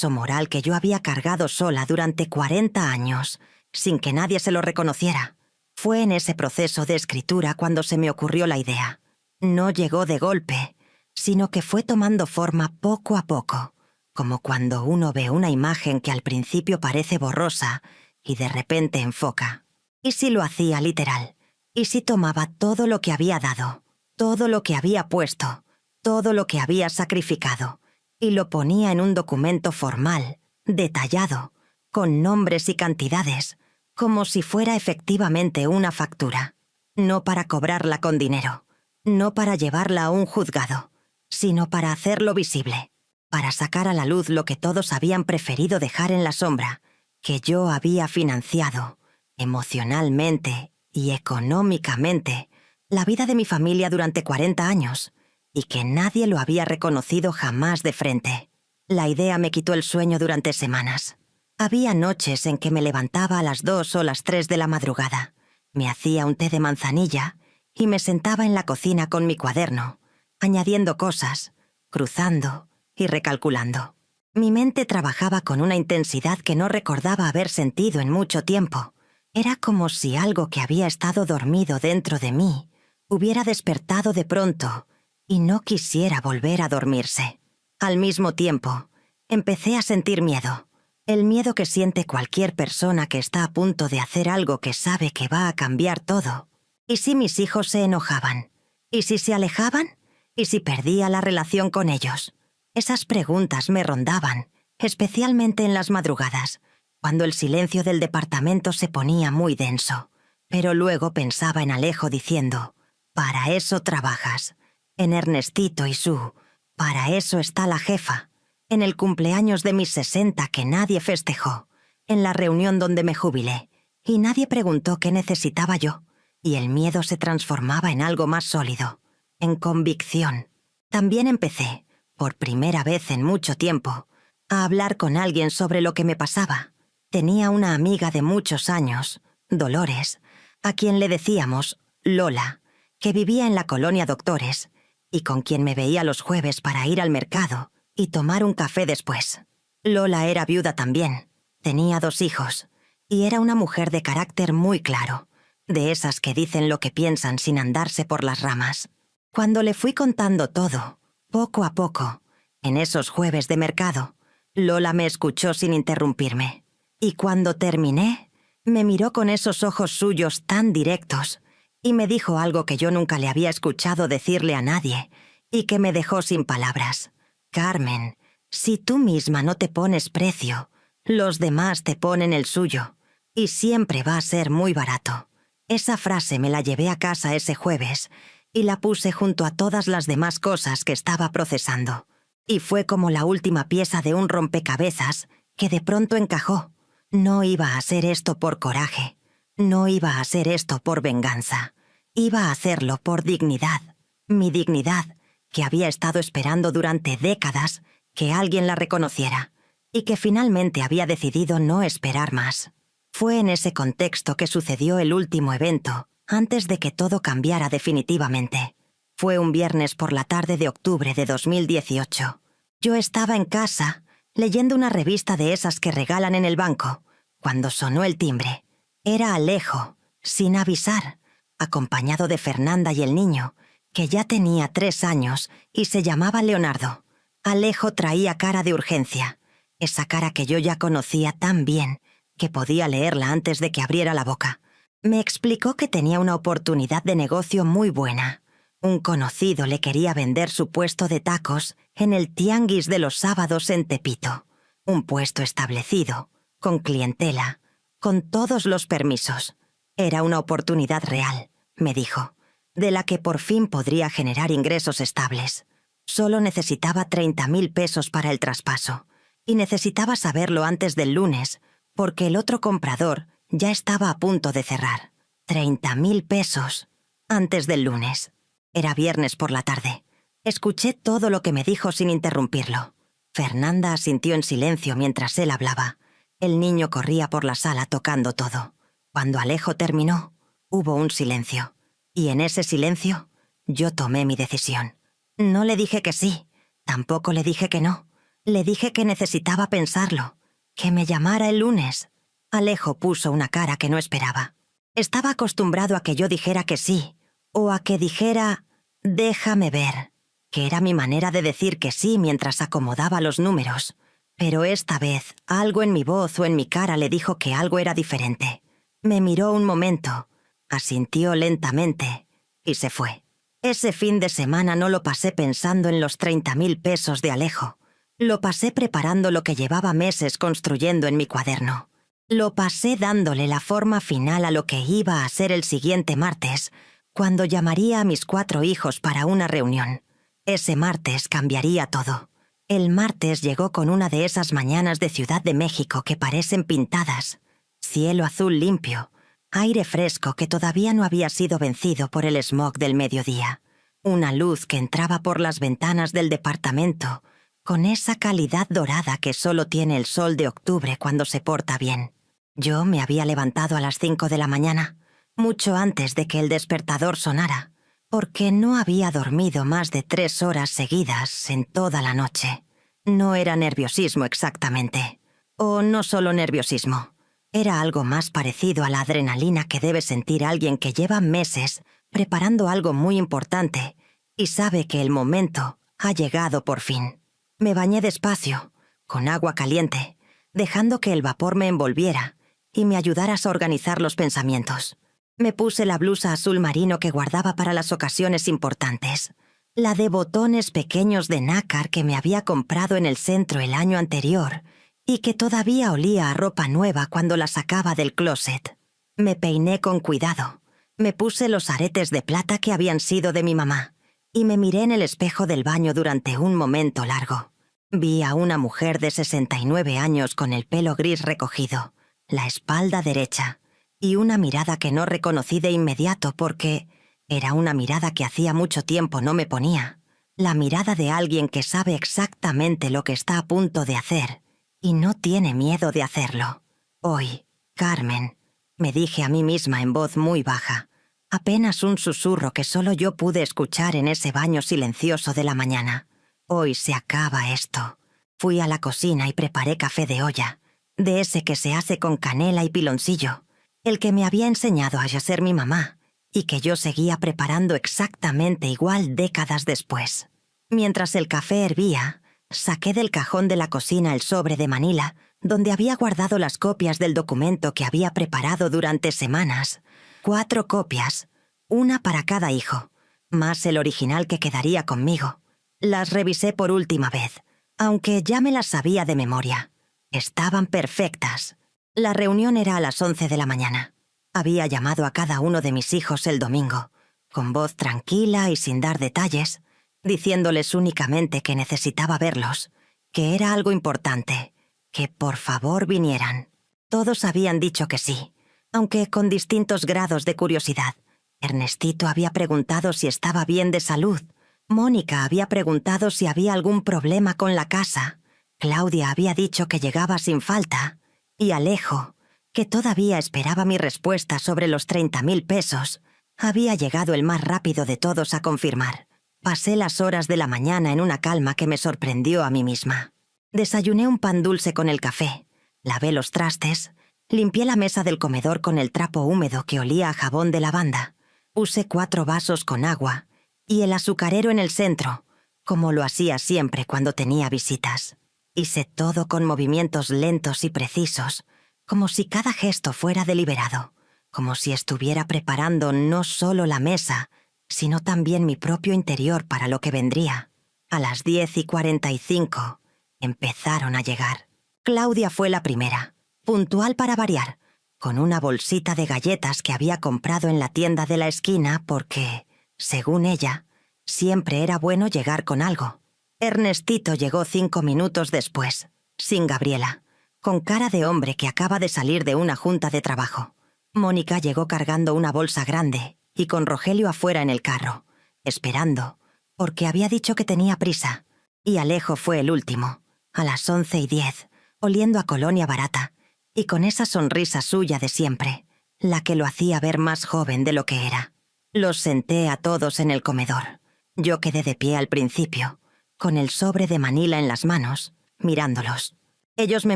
moral que yo había cargado sola durante 40 años, sin que nadie se lo reconociera. Fue en ese proceso de escritura cuando se me ocurrió la idea. No llegó de golpe, sino que fue tomando forma poco a poco, como cuando uno ve una imagen que al principio parece borrosa y de repente enfoca. ¿Y si lo hacía literal? ¿Y si tomaba todo lo que había dado, todo lo que había puesto, todo lo que había sacrificado, y lo ponía en un documento formal, detallado, con nombres y cantidades, como si fuera efectivamente una factura? No para cobrarla con dinero, no para llevarla a un juzgado, sino para hacerlo visible, para sacar a la luz lo que todos habían preferido dejar en la sombra, que yo había financiado, emocionalmente y económicamente, la vida de mi familia durante 40 años, y que nadie lo había reconocido jamás de frente. La idea me quitó el sueño durante semanas. Había noches en que me levantaba a las 2 o las 3 de la madrugada, me hacía un té de manzanilla y me sentaba en la cocina con mi cuaderno, añadiendo cosas, cruzando y recalculando. Mi mente trabajaba con una intensidad que no recordaba haber sentido en mucho tiempo. Era como si algo que había estado dormido dentro de mí hubiera despertado de pronto y no quisiera volver a dormirse. Al mismo tiempo, empecé a sentir miedo. El miedo que siente cualquier persona que está a punto de hacer algo que sabe que va a cambiar todo. ¿Y si mis hijos se enojaban? ¿Y si se alejaban? ¿Y si perdía la relación con ellos? Esas preguntas me rondaban, especialmente en las madrugadas, cuando el silencio del departamento se ponía muy denso. Pero luego pensaba en Alejo diciendo, «Para eso trabajas. En Ernestito y Sue, para eso está la jefa. En el cumpleaños de mis 60 que nadie festejó. En la reunión donde me jubilé. Y nadie preguntó qué necesitaba yo. Y el miedo se transformaba en algo más sólido. En convicción. También empecé, por primera vez en mucho tiempo, a hablar con alguien sobre lo que me pasaba. Tenía una amiga de muchos años, Dolores, a quien le decíamos Lola, que vivía en la colonia Doctores, y con quien me veía los jueves para ir al mercado y tomar un café después. Lola era viuda también, tenía 2 hijos, y era una mujer de carácter muy claro, de esas que dicen lo que piensan sin andarse por las ramas. Cuando le fui contando todo, poco a poco, en esos jueves de mercado, Lola me escuchó sin interrumpirme. Y cuando terminé, me miró con esos ojos suyos tan directos y me dijo algo que yo nunca le había escuchado decirle a nadie y que me dejó sin palabras. «Carmen, si tú misma no te pones precio, los demás te ponen el suyo y siempre va a ser muy barato». Esa frase me la llevé a casa ese jueves y la puse junto a todas las demás cosas que estaba procesando. Y fue como la última pieza de un rompecabezas que de pronto encajó. No iba a hacer esto por coraje, no iba a hacer esto por venganza, iba a hacerlo por dignidad. Mi dignidad, que había estado esperando durante décadas que alguien la reconociera, y que finalmente había decidido no esperar más. Fue en ese contexto que sucedió el último evento, antes de que todo cambiara definitivamente. Fue un viernes por la tarde de octubre de 2018. Yo estaba en casa, leyendo una revista de esas que regalan en el banco, cuando sonó el timbre. Era Alejo, sin avisar, acompañado de Fernanda y el niño, que ya tenía 3 años y se llamaba Leonardo. Alejo traía cara de urgencia, esa cara que yo ya conocía tan bien que podía leerla antes de que abriera la boca. Me explicó que tenía una oportunidad de negocio muy buena. Un conocido le quería vender su puesto de tacos en el tianguis de los sábados en Tepito. Un puesto establecido, con clientela, con todos los permisos. Era una oportunidad real, me dijo, de la que por fin podría generar ingresos estables. Solo necesitaba 30.000 pesos para el traspaso, y necesitaba saberlo antes del lunes, porque el otro comprador ya estaba a punto de cerrar. 30.000 pesos, antes del lunes. Era viernes por la tarde. Escuché todo lo que me dijo sin interrumpirlo. Fernanda asintió en silencio mientras él hablaba. El niño corría por la sala tocando todo. Cuando Alejo terminó, hubo un silencio. Y en ese silencio, yo tomé mi decisión. No le dije que sí, tampoco le dije que no. Le dije que necesitaba pensarlo, que me llamara el lunes. Alejo puso una cara que no esperaba. Estaba acostumbrado a que yo dijera que sí, o a que dijera, déjame ver, que era mi manera de decir que sí mientras acomodaba los números. Pero esta vez, algo en mi voz o en mi cara le dijo que algo era diferente. Me miró un momento, asintió lentamente y se fue. Ese fin de semana no lo pasé pensando en los 30.000 pesos de Alejo. Lo pasé preparando lo que llevaba meses construyendo en mi cuaderno. Lo pasé dándole la forma final a lo que iba a ser el siguiente martes, cuando llamaría a mis 4 hijos para una reunión. Ese martes cambiaría todo. El martes llegó con una de esas mañanas de Ciudad de México que parecen pintadas. Cielo azul limpio, aire fresco que todavía no había sido vencido por el smog del mediodía. Una luz que entraba por las ventanas del departamento, con esa calidad dorada que solo tiene el sol de octubre cuando se porta bien. Yo me había levantado a las 5 de la mañana, mucho antes de que el despertador sonara, porque no había dormido más de 3 horas seguidas en toda la noche. No era nerviosismo exactamente, o no solo nerviosismo. Era algo más parecido a la adrenalina que debe sentir alguien que lleva meses preparando algo muy importante y sabe que el momento ha llegado por fin. Me bañé despacio, con agua caliente, dejando que el vapor me envolviera y me ayudara a organizar los pensamientos. Me puse la blusa azul marino que guardaba para las ocasiones importantes, la de botones pequeños de nácar que me había comprado en el centro el año anterior y que todavía olía a ropa nueva cuando la sacaba del closet. Me peiné con cuidado, me puse los aretes de plata que habían sido de mi mamá y me miré en el espejo del baño durante un momento largo. Vi a una mujer de 69 años con el pelo gris recogido, la espalda derecha, y una mirada que no reconocí de inmediato porque era una mirada que hacía mucho tiempo no me ponía. La mirada de alguien que sabe exactamente lo que está a punto de hacer y no tiene miedo de hacerlo. Hoy, Carmen, me dije a mí misma en voz muy baja, apenas un susurro que solo yo pude escuchar en ese baño silencioso de la mañana. Hoy se acaba esto. Fui a la cocina y preparé café de olla, de ese que se hace con canela y piloncillo, el que me había enseñado a hacer mi mamá y que yo seguía preparando exactamente igual décadas después. Mientras el café hervía, saqué del cajón de la cocina el sobre de manila donde había guardado las copias del documento que había preparado durante semanas. 4 copias, una para cada hijo, más el original que quedaría conmigo. Las revisé por última vez, aunque ya me las sabía de memoria. Estaban perfectas. La reunión era a las 11 de la mañana. Había llamado a cada uno de mis hijos el domingo, con voz tranquila y sin dar detalles, diciéndoles únicamente que necesitaba verlos, que era algo importante, que por favor vinieran. Todos habían dicho que sí, aunque con distintos grados de curiosidad. Ernestito había preguntado si estaba bien de salud. Mónica había preguntado si había algún problema con la casa. Claudia había dicho que llegaba sin falta. Y Alejo, que todavía esperaba mi respuesta sobre los 30.000 pesos, había llegado el más rápido de todos a confirmar. Pasé las horas de la mañana en una calma que me sorprendió a mí misma. Desayuné un pan dulce con el café, lavé los trastes, limpié la mesa del comedor con el trapo húmedo que olía a jabón de lavanda, usé 4 vasos con agua y el azucarero en el centro, como lo hacía siempre cuando tenía visitas. Hice todo con movimientos lentos y precisos, como si cada gesto fuera deliberado, como si estuviera preparando no solo la mesa, sino también mi propio interior para lo que vendría. A las 10:45 empezaron a llegar. Claudia fue la primera, puntual para variar, con una bolsita de galletas que había comprado en la tienda de la esquina porque, según ella, siempre era bueno llegar con algo. Ernestito llegó 5 minutos después, sin Gabriela, con cara de hombre que acaba de salir de una junta de trabajo. Mónica llegó cargando una bolsa grande y con Rogelio afuera en el carro, esperando, porque había dicho que tenía prisa. Y Alejo fue el último, a las 11:10, oliendo a colonia barata, y con esa sonrisa suya de siempre, la que lo hacía ver más joven de lo que era. Los senté a todos en el comedor. Yo quedé de pie al principio, con el sobre de Manila en las manos, mirándolos. Ellos me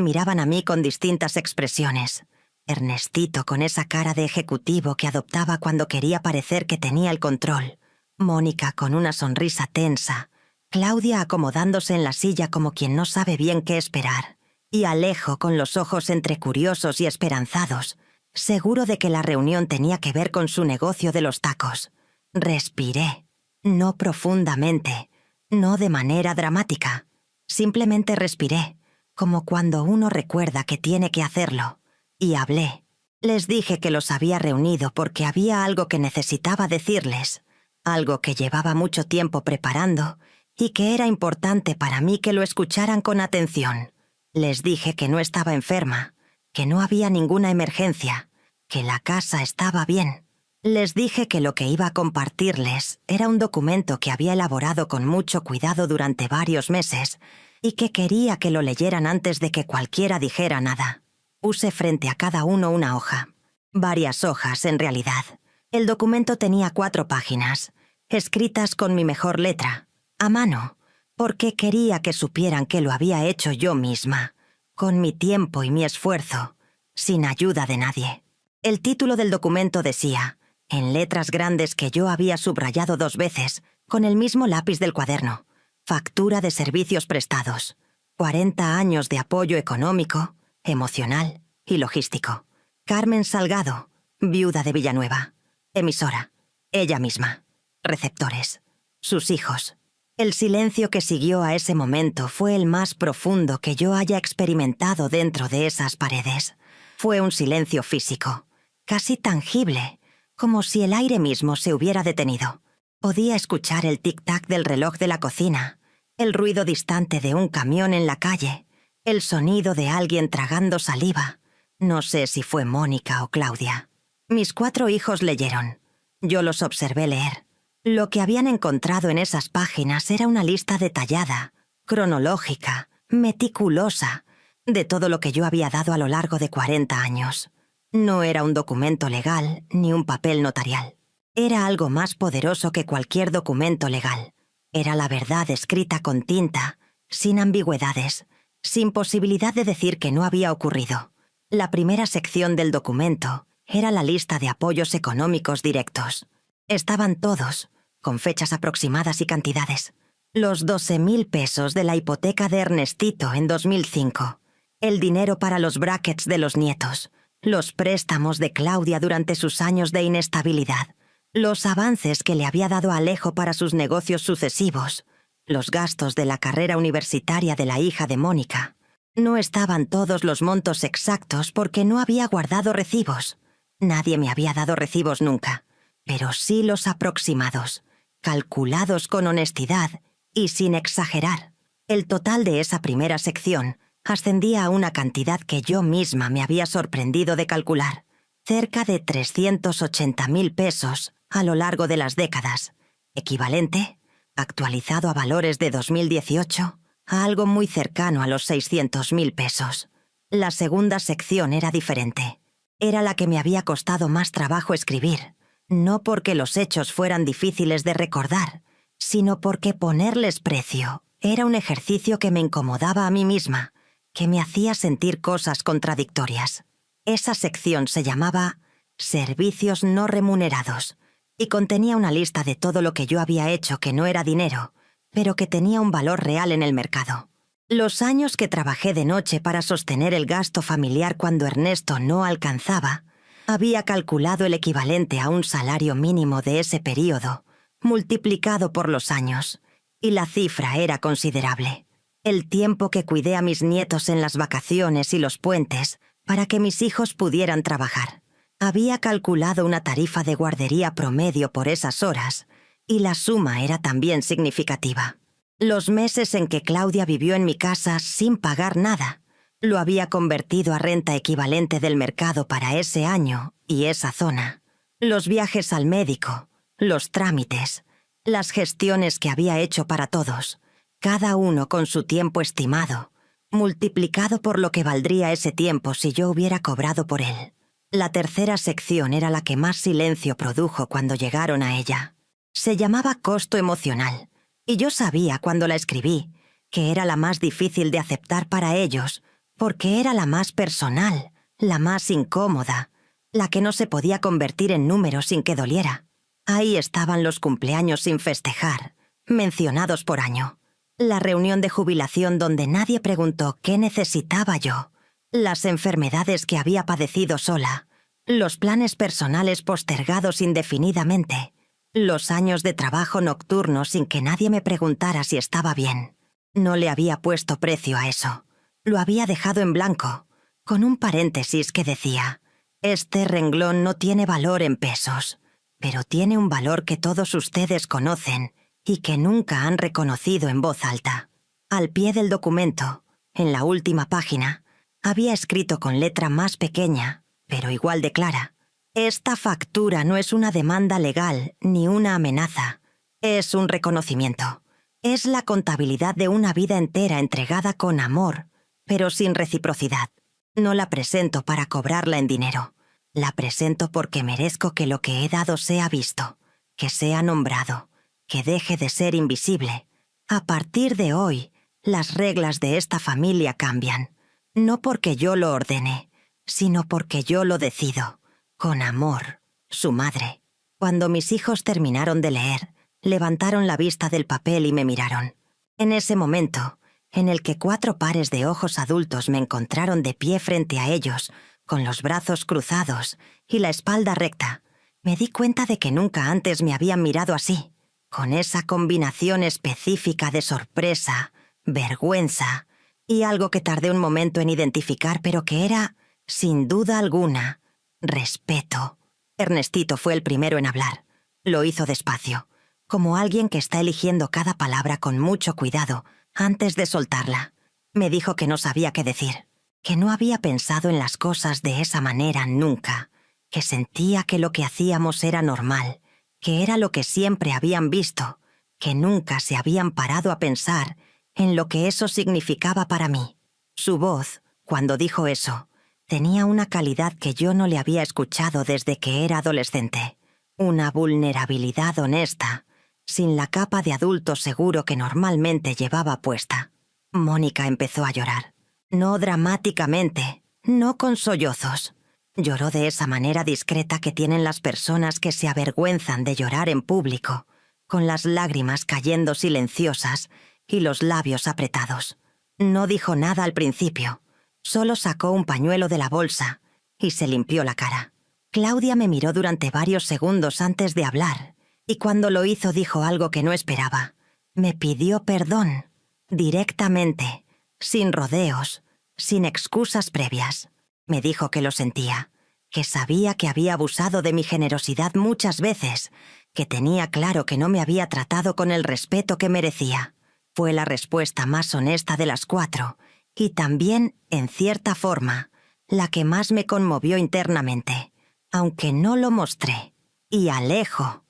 miraban a mí con distintas expresiones. Ernestito con esa cara de ejecutivo que adoptaba cuando quería parecer que tenía el control. Mónica con una sonrisa tensa. Claudia acomodándose en la silla como quien no sabe bien qué esperar. Y Alejo con los ojos entre curiosos y esperanzados, seguro de que la reunión tenía que ver con su negocio de los tacos. Respiré. No profundamente, no de manera dramática. Simplemente respiré, como cuando uno recuerda que tiene que hacerlo. Y hablé. Les dije que los había reunido porque había algo que necesitaba decirles, algo que llevaba mucho tiempo preparando y que era importante para mí que lo escucharan con atención. Les dije que no estaba enferma, que no había ninguna emergencia, que la casa estaba bien. Les dije que lo que iba a compartirles era un documento que había elaborado con mucho cuidado durante varios meses y que quería que lo leyeran antes de que cualquiera dijera nada. Puse frente a cada uno una hoja. Varias hojas, en realidad. El documento tenía 4 páginas, escritas con mi mejor letra, a mano, porque quería que supieran que lo había hecho yo misma, con mi tiempo y mi esfuerzo, sin ayuda de nadie. El título del documento decía, en letras grandes que yo había subrayado 2 veces, con el mismo lápiz del cuaderno, factura de servicios prestados, 40 años de apoyo económico, emocional y logístico. Carmen Salgado, viuda de Villanueva. Emisora. Ella misma. Receptores. Sus hijos. El silencio que siguió a ese momento fue el más profundo que yo haya experimentado dentro de esas paredes. Fue un silencio físico, casi tangible, como si el aire mismo se hubiera detenido. Podía escuchar el tic-tac del reloj de la cocina, el ruido distante de un camión en la calle, el sonido de alguien tragando saliva. No sé si fue Mónica o Claudia. Mis 4 hijos leyeron. Yo los observé leer. Lo que habían encontrado en esas páginas era una lista detallada, cronológica, meticulosa, de todo lo que yo había dado a lo largo de 40 años. No era un documento legal ni un papel notarial. Era algo más poderoso que cualquier documento legal. Era la verdad escrita con tinta, sin ambigüedades, sin posibilidad de decir que no había ocurrido. La primera sección del documento era la lista de apoyos económicos directos. Estaban todos, con fechas aproximadas y cantidades. Los 12,000 pesos de la hipoteca de Ernestito en 2005, el dinero para los brackets de los nietos, los préstamos de Claudia durante sus años de inestabilidad, los avances que le había dado Alejo para sus negocios sucesivos, los gastos de la carrera universitaria de la hija de Mónica. No estaban todos los montos exactos porque no había guardado recibos. Nadie me había dado recibos nunca, pero sí los aproximados, calculados con honestidad y sin exagerar. El total de esa primera sección ascendía a una cantidad que yo misma me había sorprendido de calcular, cerca de 380,000 pesos a lo largo de las décadas, equivalente, actualizado a valores de 2018, a algo muy cercano a los 600,000 pesos. La segunda sección era diferente. Era la que me había costado más trabajo escribir, no porque los hechos fueran difíciles de recordar, sino porque ponerles precio era un ejercicio que me incomodaba a mí misma, que me hacía sentir cosas contradictorias. Esa sección se llamaba Servicios no remunerados, y contenía una lista de todo lo que yo había hecho que no era dinero, pero que tenía un valor real en el mercado. Los años que trabajé de noche para sostener el gasto familiar cuando Ernesto no alcanzaba, había calculado el equivalente a un salario mínimo de ese período, multiplicado por los años, y la cifra era considerable. El tiempo que cuidé a mis nietos en las vacaciones y los puentes para que mis hijos pudieran trabajar. Había calculado una tarifa de guardería promedio por esas horas, y la suma era también significativa. Los meses en que Claudia vivió en mi casa sin pagar nada, lo había convertido a renta equivalente del mercado para ese año y esa zona. Los viajes al médico, los trámites, las gestiones que había hecho para todos, cada uno con su tiempo estimado, multiplicado por lo que valdría ese tiempo si yo hubiera cobrado por él. La tercera sección era la que más silencio produjo cuando llegaron a ella. Se llamaba costo emocional, y yo sabía cuando la escribí que era la más difícil de aceptar para ellos, porque era la más personal, la más incómoda, la que no se podía convertir en números sin que doliera. Ahí estaban los cumpleaños sin festejar, mencionados por año. La reunión de jubilación donde nadie preguntó qué necesitaba yo. Las enfermedades que había padecido sola. Los planes personales postergados indefinidamente. Los años de trabajo nocturno sin que nadie me preguntara si estaba bien. No le había puesto precio a eso. Lo había dejado en blanco, con un paréntesis que decía: este renglón no tiene valor en pesos, pero tiene un valor que todos ustedes conocen y que nunca han reconocido en voz alta. Al pie del documento, en la última página, había escrito con letra más pequeña, pero igual de clara: esta factura no es una demanda legal ni una amenaza, es un reconocimiento. Es la contabilidad de una vida entera entregada con amor, pero sin reciprocidad. No la presento para cobrarla en dinero. La presento porque merezco que lo que he dado sea visto, que sea nombrado, que deje de ser invisible. A partir de hoy, las reglas de esta familia cambian. No porque yo lo ordene, sino porque yo lo decido. Con amor, su madre. Cuando mis hijos terminaron de leer, levantaron la vista del papel y me miraron. En ese momento, en el que 4 pares de ojos adultos me encontraron de pie frente a ellos, con los brazos cruzados y la espalda recta, me di cuenta de que nunca antes me habían mirado así, con esa combinación específica de sorpresa, vergüenza y algo que tardé un momento en identificar, pero que era, sin duda alguna, respeto. Ernestito fue el primero en hablar. Lo hizo despacio, como alguien que está eligiendo cada palabra con mucho cuidado antes de soltarla. Me dijo que no sabía qué decir, que no había pensado en las cosas de esa manera nunca, que sentía que lo que hacíamos era normal, que era lo que siempre habían visto, que nunca se habían parado a pensar en lo que eso significaba para mí. Su voz, cuando dijo eso, tenía una calidad que yo no le había escuchado desde que era adolescente. Una vulnerabilidad honesta, sin la capa de adulto seguro que normalmente llevaba puesta. Mónica empezó a llorar. No dramáticamente, no con sollozos. Lloró de esa manera discreta que tienen las personas que se avergüenzan de llorar en público, con las lágrimas cayendo silenciosas y los labios apretados. No dijo nada al principio, solo sacó un pañuelo de la bolsa y se limpió la cara. Claudia me miró durante varios segundos antes de hablar, y cuando lo hizo dijo algo que no esperaba. Me pidió perdón, directamente, sin rodeos, sin excusas previas. Me dijo que lo sentía, que sabía que había abusado de mi generosidad muchas veces, que tenía claro que no me había tratado con el respeto que merecía. Fue la respuesta más honesta de las 4, y también, en cierta forma, la que más me conmovió internamente, aunque no lo mostré. Y Alejo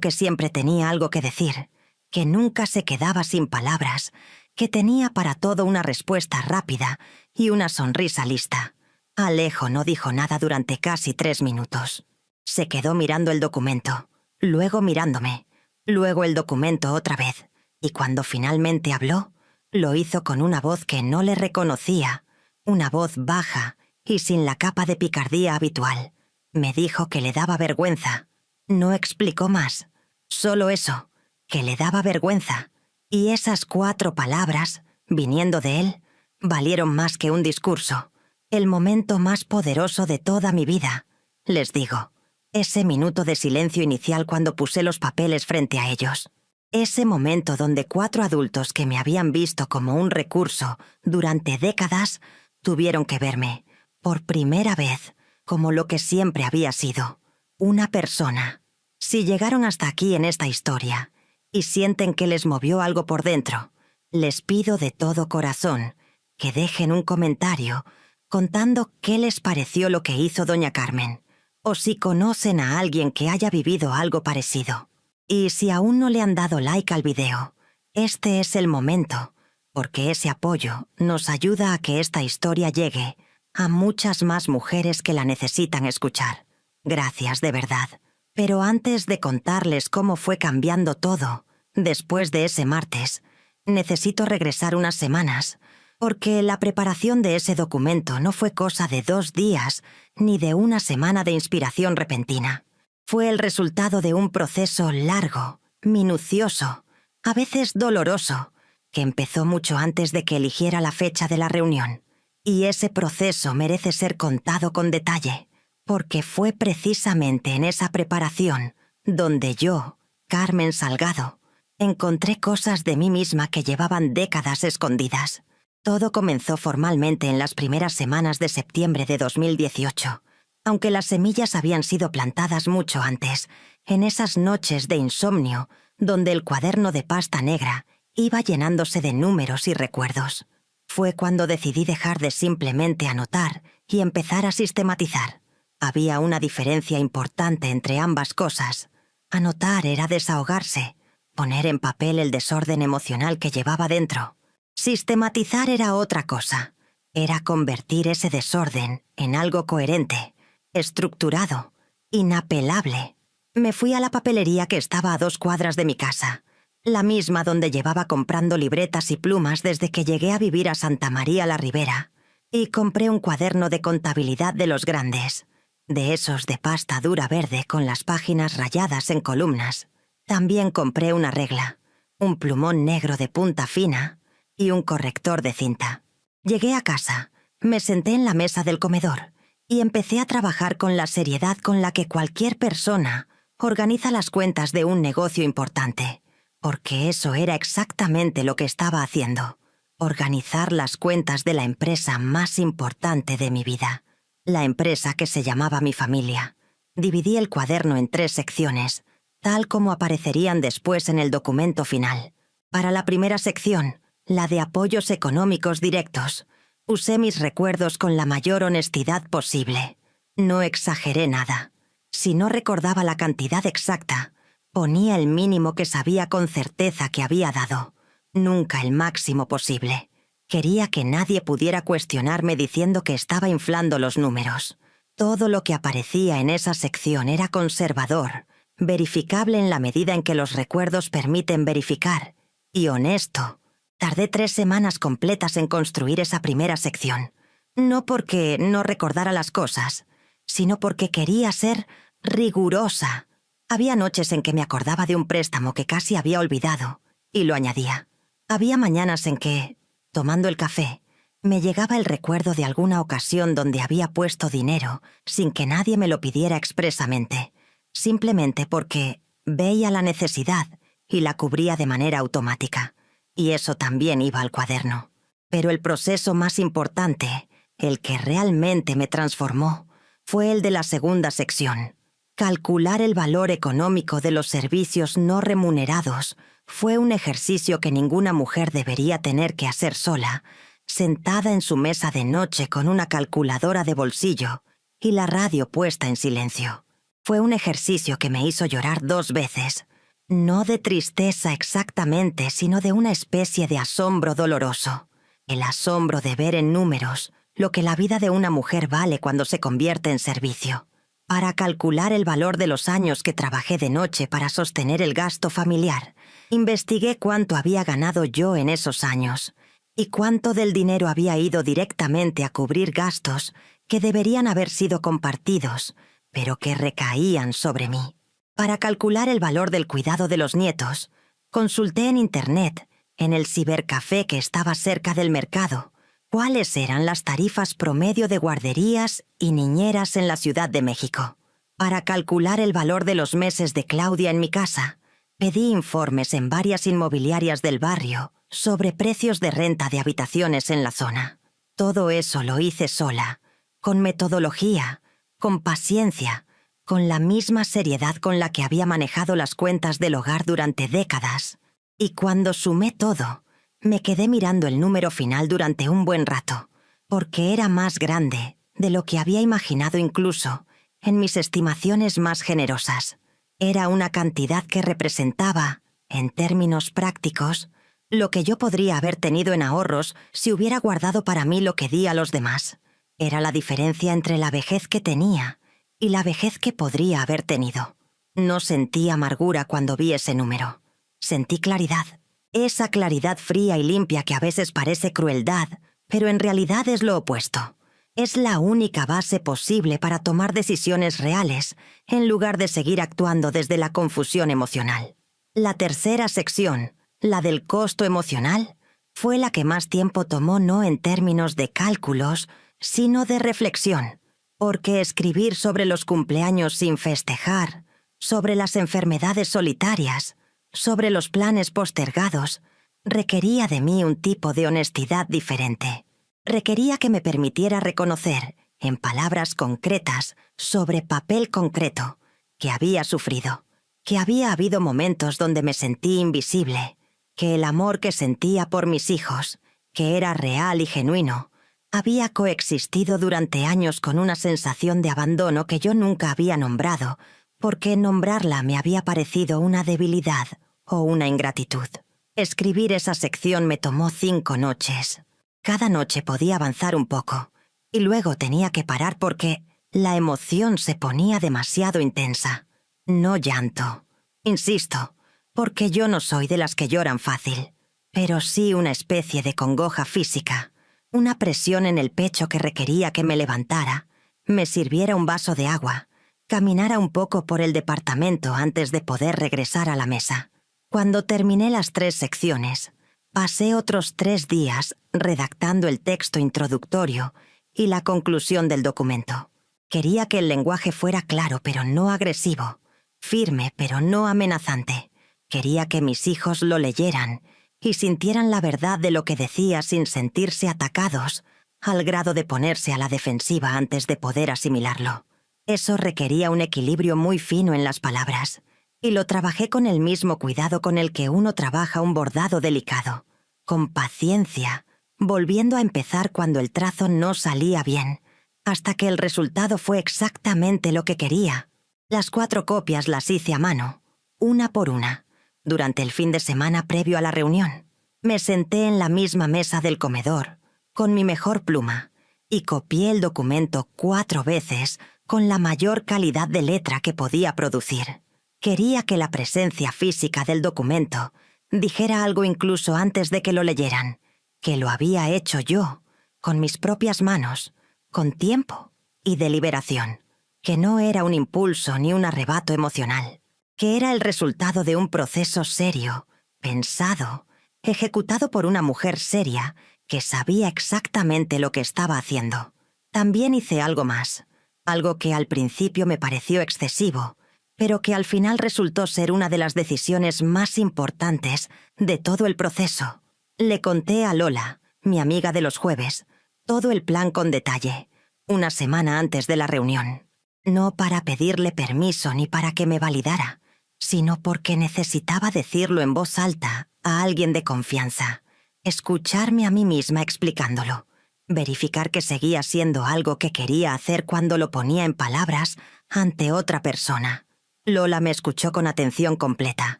que siempre tenía algo que decir, que nunca se quedaba sin palabras, que tenía para todo una respuesta rápida y una sonrisa lista. Alejo no dijo nada durante casi 3 minutos. Se quedó mirando el documento, luego mirándome, luego el documento otra vez, y cuando finalmente habló, lo hizo con una voz que no le reconocía, una voz baja y sin la capa de picardía habitual. Me dijo que le daba vergüenza, No explicó más. Solo eso, que le daba vergüenza. Y esas 4 palabras, viniendo de él, valieron más que un discurso. El momento más poderoso de toda mi vida, les digo. Ese minuto de silencio inicial cuando puse los papeles frente a ellos. Ese momento donde 4 adultos que me habían visto como un recurso durante décadas tuvieron que verme, por primera vez, como lo que siempre había sido. Una persona. Si llegaron hasta aquí en esta historia y sienten que les movió algo por dentro, les pido de todo corazón que dejen un comentario contando qué les pareció lo que hizo doña Carmen, o si conocen a alguien que haya vivido algo parecido. Y si aún no le han dado like al video, este es el momento, porque ese apoyo nos ayuda a que esta historia llegue a muchas más mujeres que la necesitan escuchar. Gracias de verdad. Pero antes de contarles cómo fue cambiando todo, después de ese martes, necesito regresar unas semanas, porque la preparación de ese documento no fue cosa de 2 días ni de una semana de inspiración repentina. Fue el resultado de un proceso largo, minucioso, a veces doloroso, que empezó mucho antes de que eligiera la fecha de la reunión. Y ese proceso merece ser contado con detalle, porque fue precisamente en esa preparación donde yo, Carmen Salgado, encontré cosas de mí misma que llevaban décadas escondidas. Todo comenzó formalmente en las primeras semanas de septiembre de 2018, aunque las semillas habían sido plantadas mucho antes, en esas noches de insomnio donde el cuaderno de pasta negra iba llenándose de números y recuerdos. Fue cuando decidí dejar de simplemente anotar y empezar a sistematizar. Había una diferencia importante entre ambas cosas. Anotar era desahogarse, poner en papel el desorden emocional que llevaba dentro. Sistematizar era otra cosa. Era convertir ese desorden en algo coherente, estructurado, inapelable. Me fui a la papelería que estaba a 2 cuadras de mi casa, la misma donde llevaba comprando libretas y plumas desde que llegué a vivir a Santa María la Ribera, y compré un cuaderno de contabilidad de los grandes, de esos de pasta dura verde con las páginas rayadas en columnas. También compré una regla, un plumón negro de punta fina y un corrector de cinta. Llegué a casa, me senté en la mesa del comedor y empecé a trabajar con la seriedad con la que cualquier persona organiza las cuentas de un negocio importante, porque eso era exactamente lo que estaba haciendo: organizar las cuentas de la empresa más importante de mi vida, la empresa que se llamaba mi familia. Dividí el cuaderno en 3 secciones, tal como aparecerían después en el documento final. Para la primera sección, la de apoyos económicos directos, usé mis recuerdos con la mayor honestidad posible. No exageré nada. Si no recordaba la cantidad exacta, ponía el mínimo que sabía con certeza que había dado, nunca el máximo posible. Quería que nadie pudiera cuestionarme diciendo que estaba inflando los números. Todo lo que aparecía en esa sección era conservador, verificable en la medida en que los recuerdos permiten verificar, y honesto. Tardé 3 semanas completas en construir esa primera sección. No porque no recordara las cosas, sino porque quería ser rigurosa. Había noches en que me acordaba de un préstamo que casi había olvidado, y lo añadía. Había mañanas en que, tomando el café, me llegaba el recuerdo de alguna ocasión donde había puesto dinero sin que nadie me lo pidiera expresamente, simplemente porque veía la necesidad y la cubría de manera automática. Y eso también iba al cuaderno. Pero el proceso más importante, el que realmente me transformó, fue el de la segunda sección. Calcular el valor económico de los servicios no remunerados fue un ejercicio que ninguna mujer debería tener que hacer sola, sentada en su mesa de noche con una calculadora de bolsillo y la radio puesta en silencio. Fue un ejercicio que me hizo llorar 2 veces. No de tristeza exactamente, sino de una especie de asombro doloroso. El asombro de ver en números lo que la vida de una mujer vale cuando se convierte en servicio. Para calcular el valor de los años que trabajé de noche para sostener el gasto familiar, investigué cuánto había ganado yo en esos años y cuánto del dinero había ido directamente a cubrir gastos que deberían haber sido compartidos, pero que recaían sobre mí. Para calcular el valor del cuidado de los nietos, consulté en Internet, en el cibercafé que estaba cerca del mercado, cuáles eran las tarifas promedio de guarderías y niñeras en la Ciudad de México. Para calcular el valor de los meses de Claudia en mi casa, pedí informes en varias inmobiliarias del barrio sobre precios de renta de habitaciones en la zona. Todo eso lo hice sola, con metodología, con paciencia, con la misma seriedad con la que había manejado las cuentas del hogar durante décadas. Y cuando sumé todo, me quedé mirando el número final durante un buen rato, porque era más grande de lo que había imaginado incluso en mis estimaciones más generosas. Era una cantidad que representaba, en términos prácticos, lo que yo podría haber tenido en ahorros si hubiera guardado para mí lo que di a los demás. Era la diferencia entre la vejez que tenía y la vejez que podría haber tenido. No sentí amargura cuando vi ese número. Sentí claridad. Esa claridad fría y limpia que a veces parece crueldad, pero en realidad es lo opuesto. Es la única base posible para tomar decisiones reales, en lugar de seguir actuando desde la confusión emocional. La tercera sección, la del costo emocional, fue la que más tiempo tomó no en términos de cálculos, sino de reflexión. Porque escribir sobre los cumpleaños sin festejar, sobre las enfermedades solitarias, sobre los planes postergados, requería de mí un tipo de honestidad diferente. Requería que me permitiera reconocer, en palabras concretas, sobre papel concreto, que había sufrido, que había habido momentos donde me sentí invisible, que el amor que sentía por mis hijos, que era real y genuino, había coexistido durante años con una sensación de abandono que yo nunca había nombrado, porque nombrarla me había parecido una debilidad o una ingratitud. Escribir esa sección me tomó 5 noches. Cada noche podía avanzar un poco, y luego tenía que parar porque la emoción se ponía demasiado intensa. No llanto. Insisto, porque yo no soy de las que lloran fácil, pero sí una especie de congoja física. Una presión en el pecho que requería que me levantara, me sirviera un vaso de agua, caminara un poco por el departamento antes de poder regresar a la mesa. Cuando terminé las 3 secciones, pasé otros 3 días redactando el texto introductorio y la conclusión del documento. Quería que el lenguaje fuera claro pero no agresivo, firme pero no amenazante. Quería que mis hijos lo leyeran y sintieran la verdad de lo que decía sin sentirse atacados, al grado de ponerse a la defensiva antes de poder asimilarlo. Eso requería un equilibrio muy fino en las palabras, y lo trabajé con el mismo cuidado con el que uno trabaja un bordado delicado, con paciencia, volviendo a empezar cuando el trazo no salía bien, hasta que el resultado fue exactamente lo que quería. Las 4 copias las hice a mano, una por una, durante el fin de semana previo a la reunión. Me senté en la misma mesa del comedor, con mi mejor pluma, y copié el documento 4 veces con la mayor calidad de letra que podía producir. Quería que la presencia física del documento dijera algo incluso antes de que lo leyeran, que lo había hecho yo, con mis propias manos, con tiempo y deliberación, que no era un impulso ni un arrebato emocional, que era el resultado de un proceso serio, pensado, ejecutado por una mujer seria que sabía exactamente lo que estaba haciendo. También hice algo más, algo que al principio me pareció excesivo, pero que al final resultó ser una de las decisiones más importantes de todo el proceso. Le conté a Lola, mi amiga de los jueves, todo el plan con detalle, una semana antes de la reunión. No para pedirle permiso ni para que me validara, sino porque necesitaba decirlo en voz alta a alguien de confianza, escucharme a mí misma explicándolo, verificar que seguía siendo algo que quería hacer cuando lo ponía en palabras ante otra persona. Lola me escuchó con atención completa,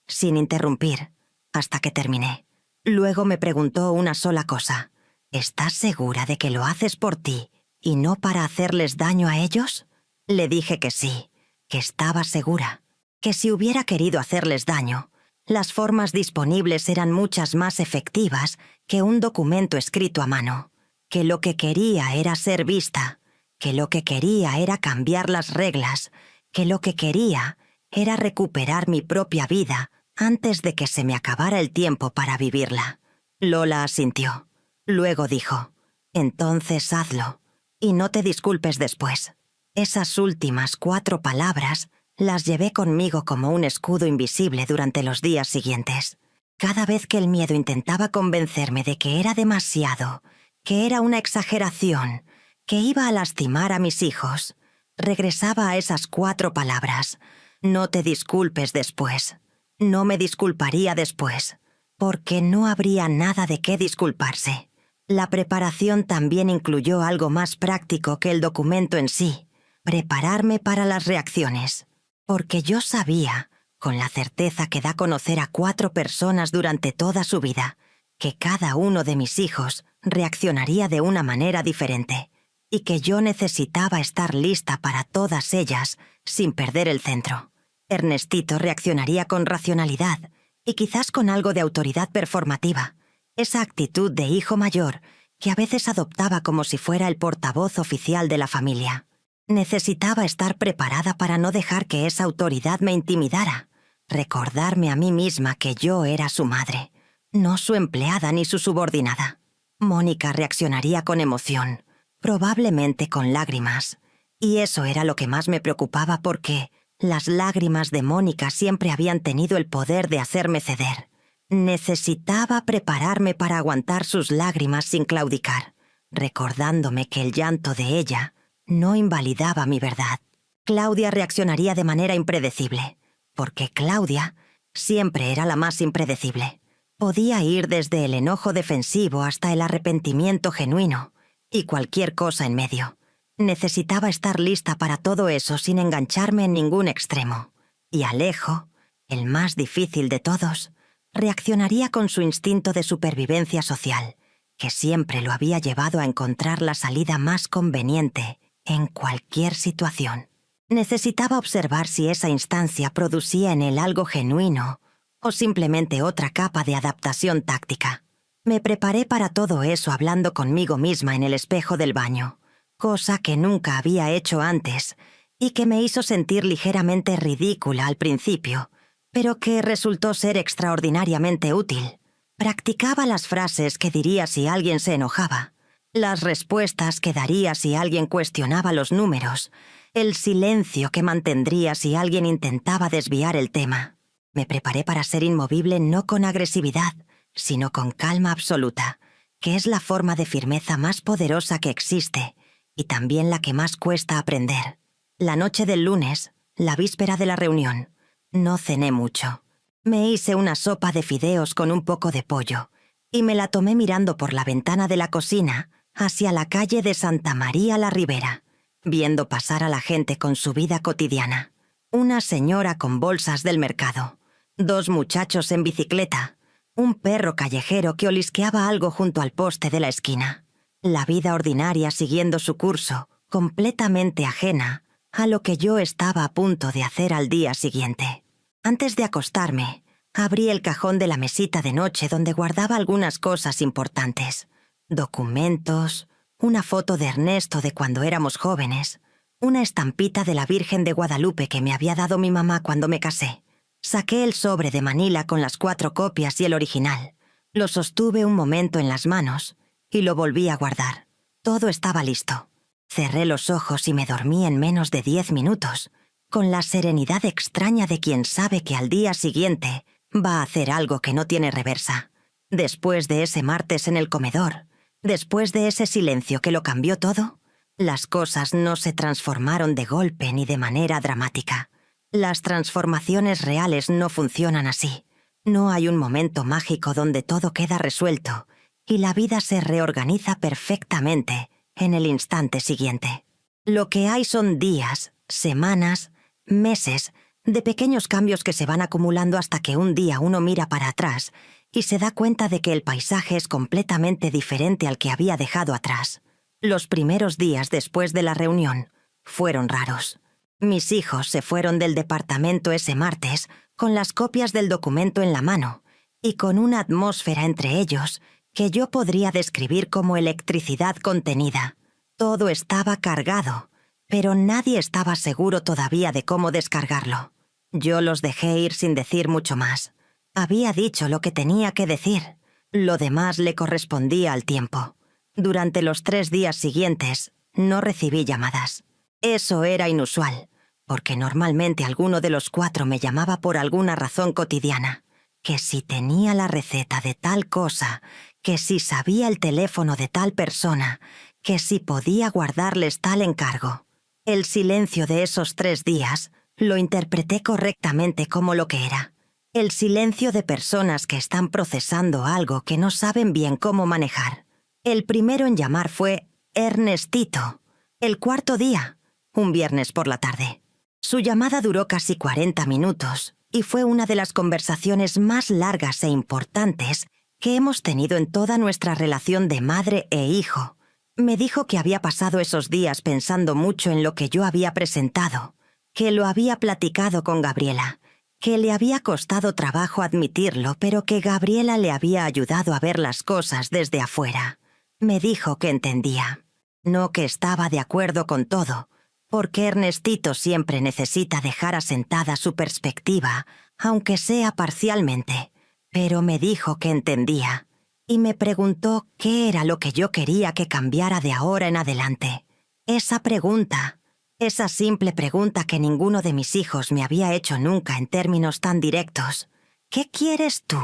sin interrumpir, hasta que terminé. Luego me preguntó una sola cosa: ¿estás segura de que lo haces por ti y no para hacerles daño a ellos? Le dije que sí, que estaba segura, que si hubiera querido hacerles daño, las formas disponibles eran muchas más efectivas que un documento escrito a mano, que lo que quería era ser vista, que lo que quería era cambiar las reglas, que lo que quería era recuperar mi propia vida antes de que se me acabara el tiempo para vivirla. Lola asintió. Luego dijo: «Entonces hazlo, y no te disculpes después». Esas últimas 4 palabras las llevé conmigo como un escudo invisible durante los días siguientes. Cada vez que el miedo intentaba convencerme de que era demasiado, que era una exageración, que iba a lastimar a mis hijos, regresaba a esas 4 palabras: «No te disculpes después». No me disculparía después, porque no habría nada de qué disculparse. La preparación también incluyó algo más práctico que el documento en sí: prepararme para las reacciones. Porque yo sabía, con la certeza que da conocer a 4 personas durante toda su vida, que cada uno de mis hijos reaccionaría de una manera diferente, y que yo necesitaba estar lista para todas ellas sin perder el centro. Ernestito reaccionaría con racionalidad y quizás con algo de autoridad performativa, esa actitud de hijo mayor que a veces adoptaba como si fuera el portavoz oficial de la familia. Necesitaba estar preparada para no dejar que esa autoridad me intimidara, recordarme a mí misma que yo era su madre, no su empleada ni su subordinada. Mónica reaccionaría con emoción, probablemente con lágrimas, y eso era lo que más me preocupaba porque las lágrimas de Mónica siempre habían tenido el poder de hacerme ceder. Necesitaba prepararme para aguantar sus lágrimas sin claudicar, recordándome que el llanto de ella no invalidaba mi verdad. Claudia reaccionaría de manera impredecible, porque Claudia siempre era la más impredecible. Podía ir desde el enojo defensivo hasta el arrepentimiento genuino, y cualquier cosa en medio. Necesitaba estar lista para todo eso sin engancharme en ningún extremo. Y Alejo, el más difícil de todos, reaccionaría con su instinto de supervivencia social, que siempre lo había llevado a encontrar la salida más conveniente en cualquier situación. Necesitaba observar si esa instancia producía en él algo genuino o simplemente otra capa de adaptación táctica. Me preparé para todo eso hablando conmigo misma en el espejo del baño, cosa que nunca había hecho antes y que me hizo sentir ligeramente ridícula al principio, pero que resultó ser extraordinariamente útil. Practicaba las frases que diría si alguien se enojaba, las respuestas que daría si alguien cuestionaba los números, el silencio que mantendría si alguien intentaba desviar el tema. Me preparé para ser inmovible no con agresividad, sino con calma absoluta, que es la forma de firmeza más poderosa que existe y también la que más cuesta aprender. La noche del lunes, la víspera de la reunión, no cené mucho. Me hice una sopa de fideos con un poco de pollo y me la tomé mirando por la ventana de la cocina hacia la calle de Santa María la Ribera, viendo pasar a la gente con su vida cotidiana. Una señora con bolsas del mercado, 2 muchachos en bicicleta, un perro callejero que olisqueaba algo junto al poste de la esquina. La vida ordinaria siguiendo su curso, completamente ajena a lo que yo estaba a punto de hacer al día siguiente. Antes de acostarme, abrí el cajón de la mesita de noche donde guardaba algunas cosas importantes: documentos, una foto de Ernesto de cuando éramos jóvenes, una estampita de la Virgen de Guadalupe que me había dado mi mamá cuando me casé. Saqué el sobre de Manila con las 4 copias y el original. Lo sostuve un momento en las manos y lo volví a guardar. Todo estaba listo. Cerré los ojos y me dormí en menos de 10 minutos, con la serenidad extraña de quien sabe que al día siguiente va a hacer algo que no tiene reversa. Después de ese martes en el comedor, después de ese silencio que lo cambió todo, las cosas no se transformaron de golpe ni de manera dramática. Las transformaciones reales no funcionan así. No hay un momento mágico donde todo queda resuelto y la vida se reorganiza perfectamente en el instante siguiente. Lo que hay son días, semanas, meses de pequeños cambios que se van acumulando hasta que un día uno mira para atrás y se da cuenta de que el paisaje es completamente diferente al que había dejado atrás. Los primeros días después de la reunión fueron raros. Mis hijos se fueron del departamento ese martes con las copias del documento en la mano y con una atmósfera entre ellos que yo podría describir como electricidad contenida. Todo estaba cargado, pero nadie estaba seguro todavía de cómo descargarlo. Yo los dejé ir sin decir mucho más. Había dicho lo que tenía que decir. Lo demás le correspondía al tiempo. Durante los 3 días siguientes, no recibí llamadas. Eso era inusual, porque normalmente alguno de los 4 me llamaba por alguna razón cotidiana. Que si tenía la receta de tal cosa, que si sabía el teléfono de tal persona, que si podía guardarles tal encargo. El silencio de esos 3 días lo interpreté correctamente como lo que era. El silencio de personas que están procesando algo que no saben bien cómo manejar. El primero en llamar fue Ernestito. El 4.º día, un viernes por la tarde. Su llamada duró casi 40 minutos y fue una de las conversaciones más largas e importantes que hemos tenido en toda nuestra relación de madre e hijo. Me dijo que había pasado esos días pensando mucho en lo que yo había presentado, que lo había platicado con Gabriela, que le había costado trabajo admitirlo, pero que Gabriela le había ayudado a ver las cosas desde afuera. Me dijo que entendía, no que estaba de acuerdo con todo, porque Ernestito siempre necesita dejar asentada su perspectiva, aunque sea parcialmente, pero me dijo que entendía, y me preguntó qué era lo que yo quería que cambiara de ahora en adelante. Esa pregunta, esa simple pregunta que ninguno de mis hijos me había hecho nunca en términos tan directos. ¿Qué quieres tú?